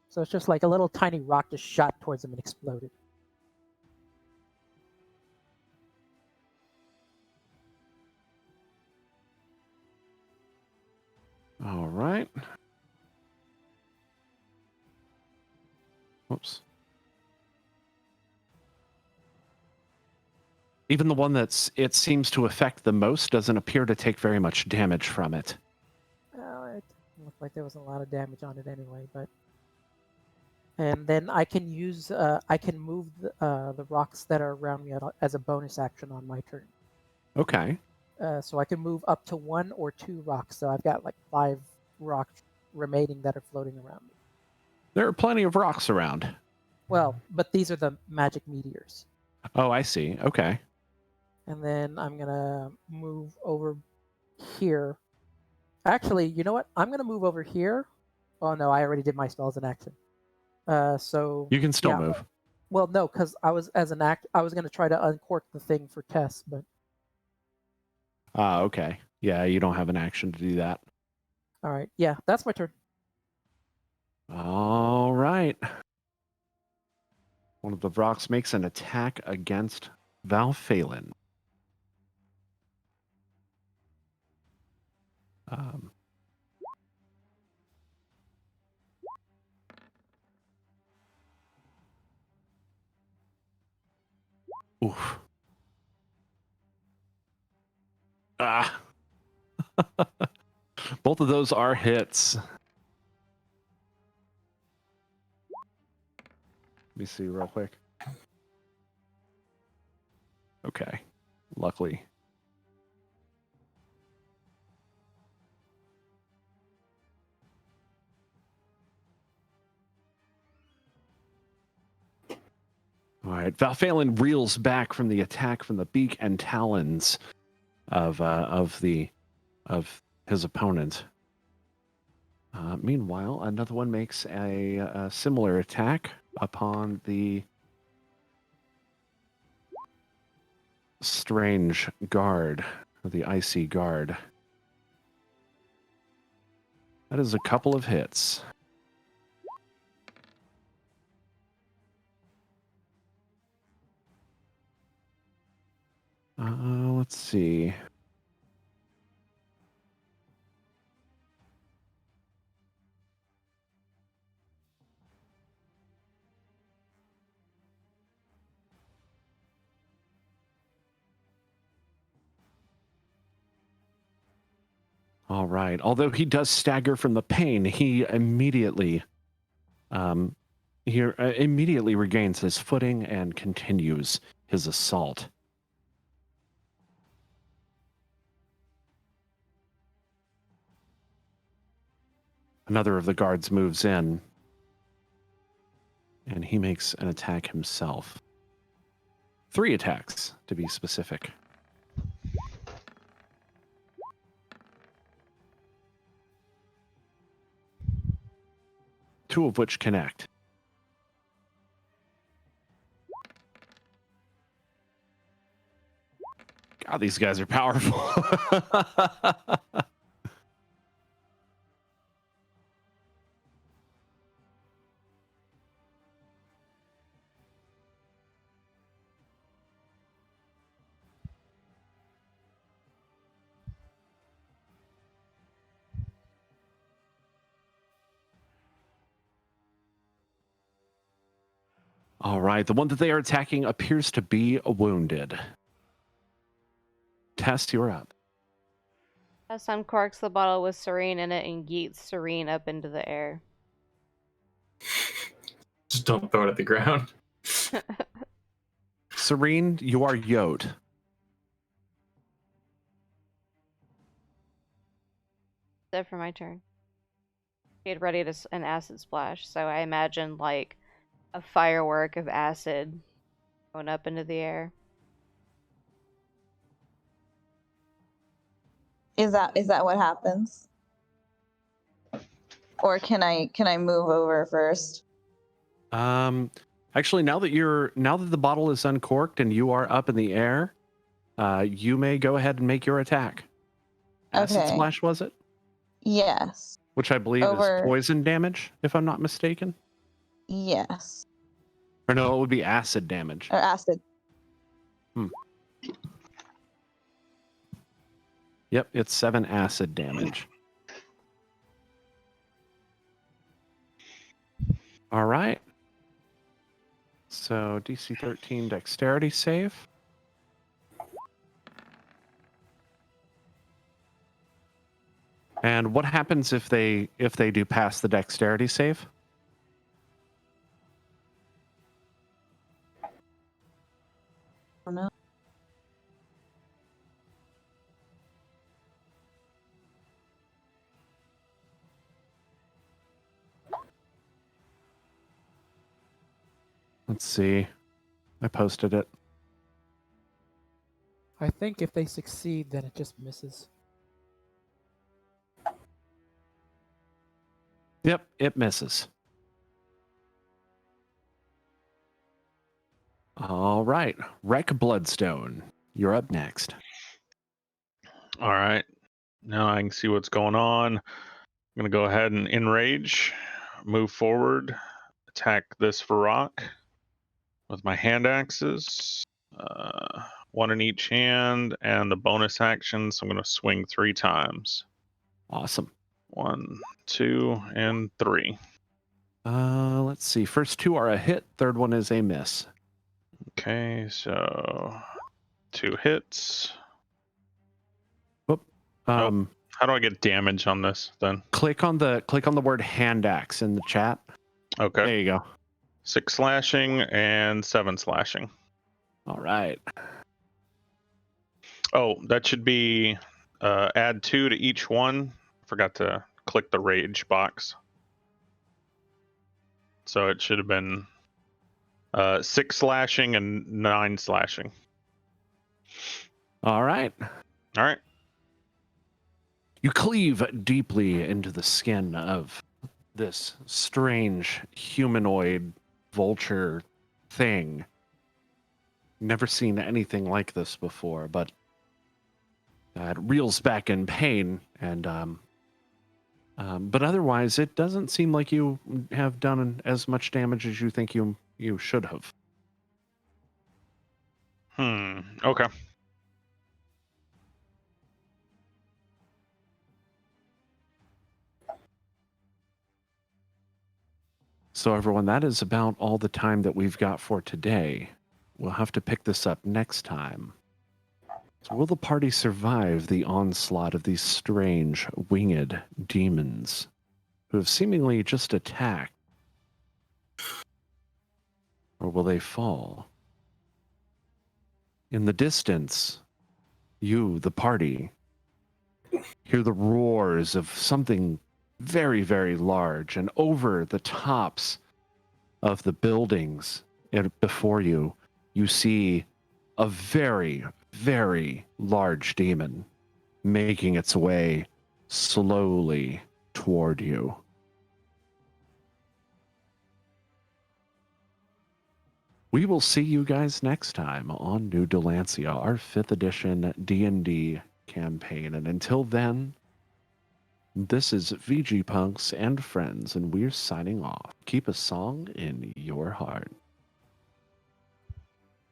So it's just like a little tiny rock just shot towards them and exploded. All right. Whoops. Even the one it seems to affect the most doesn't appear to take very much damage from it. Well, it looked like there was a lot of damage on it anyway, but. And then I can use, I can move the rocks that are around me as a bonus action on my turn. Okay. So I can move up to 1 or 2 rocks. So I've got like 5 rocks remaining that are floating around me. There are plenty of rocks around. Well, but these are the magic meteors. Oh, I see. Okay. And then I'm going to move over here. Actually, you know what? I'm going to move over here. Oh, no, I already did my spell as an action. So You can still yeah. move. Well, no, because I was going to try to uncork the thing for Tess, but. Okay. Yeah, you don't have an action to do that. All right. Yeah, that's my turn. All right. One of the rocks makes an attack against Valphalin. Oof. Ah. Both of those are hits. Let me see real quick. Okay. Luckily. All right. Valphalin reels back from the attack from the beak and talons of his opponent. Meanwhile, another one makes a similar attack upon the strange guard, the icy guard. That is a couple of hits. Let's see. All right. Although he does stagger from the pain, he immediately regains his footing and continues his assault. Another of the guards moves in, and he makes an attack himself. 3 attacks, to be specific. Two of which connect. God, these guys are powerful. All right, the one that they are attacking appears to be wounded. Tess, you're up. Tess uncorks the bottle with Cyrene in it and yeets Cyrene up into the air. Just don't throw it at the ground. Cyrene, you are yoked. That's it for my turn. Get ready to an acid splash, so I imagine like a firework of acid going up into the air. Is that what happens? Or can I move over first? Actually, now that the bottle is uncorked and you are up in the air, you may go ahead and make your attack. Acid Okay. splash, was it? Yes. Which I believe is poison damage, if I'm not mistaken. Yes. Or no, it would be acid damage. Or acid. Yep, it's 7 acid damage. All right. So DC 13 dexterity save. And what happens if they do pass the dexterity save? I don't know. Let's see. I posted it. I think if they succeed, then it just misses. Yep, it misses. All right. Rek Bloodstone, you're up next. All right. Now I can see what's going on. I'm going to go ahead and enrage, move forward, attack this Varrock with my hand axes. One in each hand, and the bonus action, so I'm going to swing 3 times. Awesome. 1, 2, and 3. Let's see. First 2 are a hit. Third one is a miss. Okay, so 2 hits. Whoop. How do I get damage on this then? Click on the word hand axe in the chat. Okay. There you go. 6 slashing and 7 slashing. All right. Oh, that should be add 2 to each one. Forgot to click the rage box. So it should have been 6 slashing and 9 slashing. All right. All right. You cleave deeply into the skin of this strange humanoid vulture thing. Never seen anything like this before, but it reels back in pain, and but otherwise, it doesn't seem like you have done as much damage as you think you should have. Okay. So everyone, that is about all the time that we've got for today. We'll have to pick this up next time. So will the party survive the onslaught of these strange, winged demons who have seemingly just attacked? Or will they fall? In the distance, you, the party, hear the roars of something very, very large, and over the tops of the buildings before you, you see a very, very large demon making its way slowly toward you. We will see you guys next time on New Dalancia, our 5th edition D&D campaign. And until then, this is VGpunx and friends, and we're signing off. Keep a song in your heart.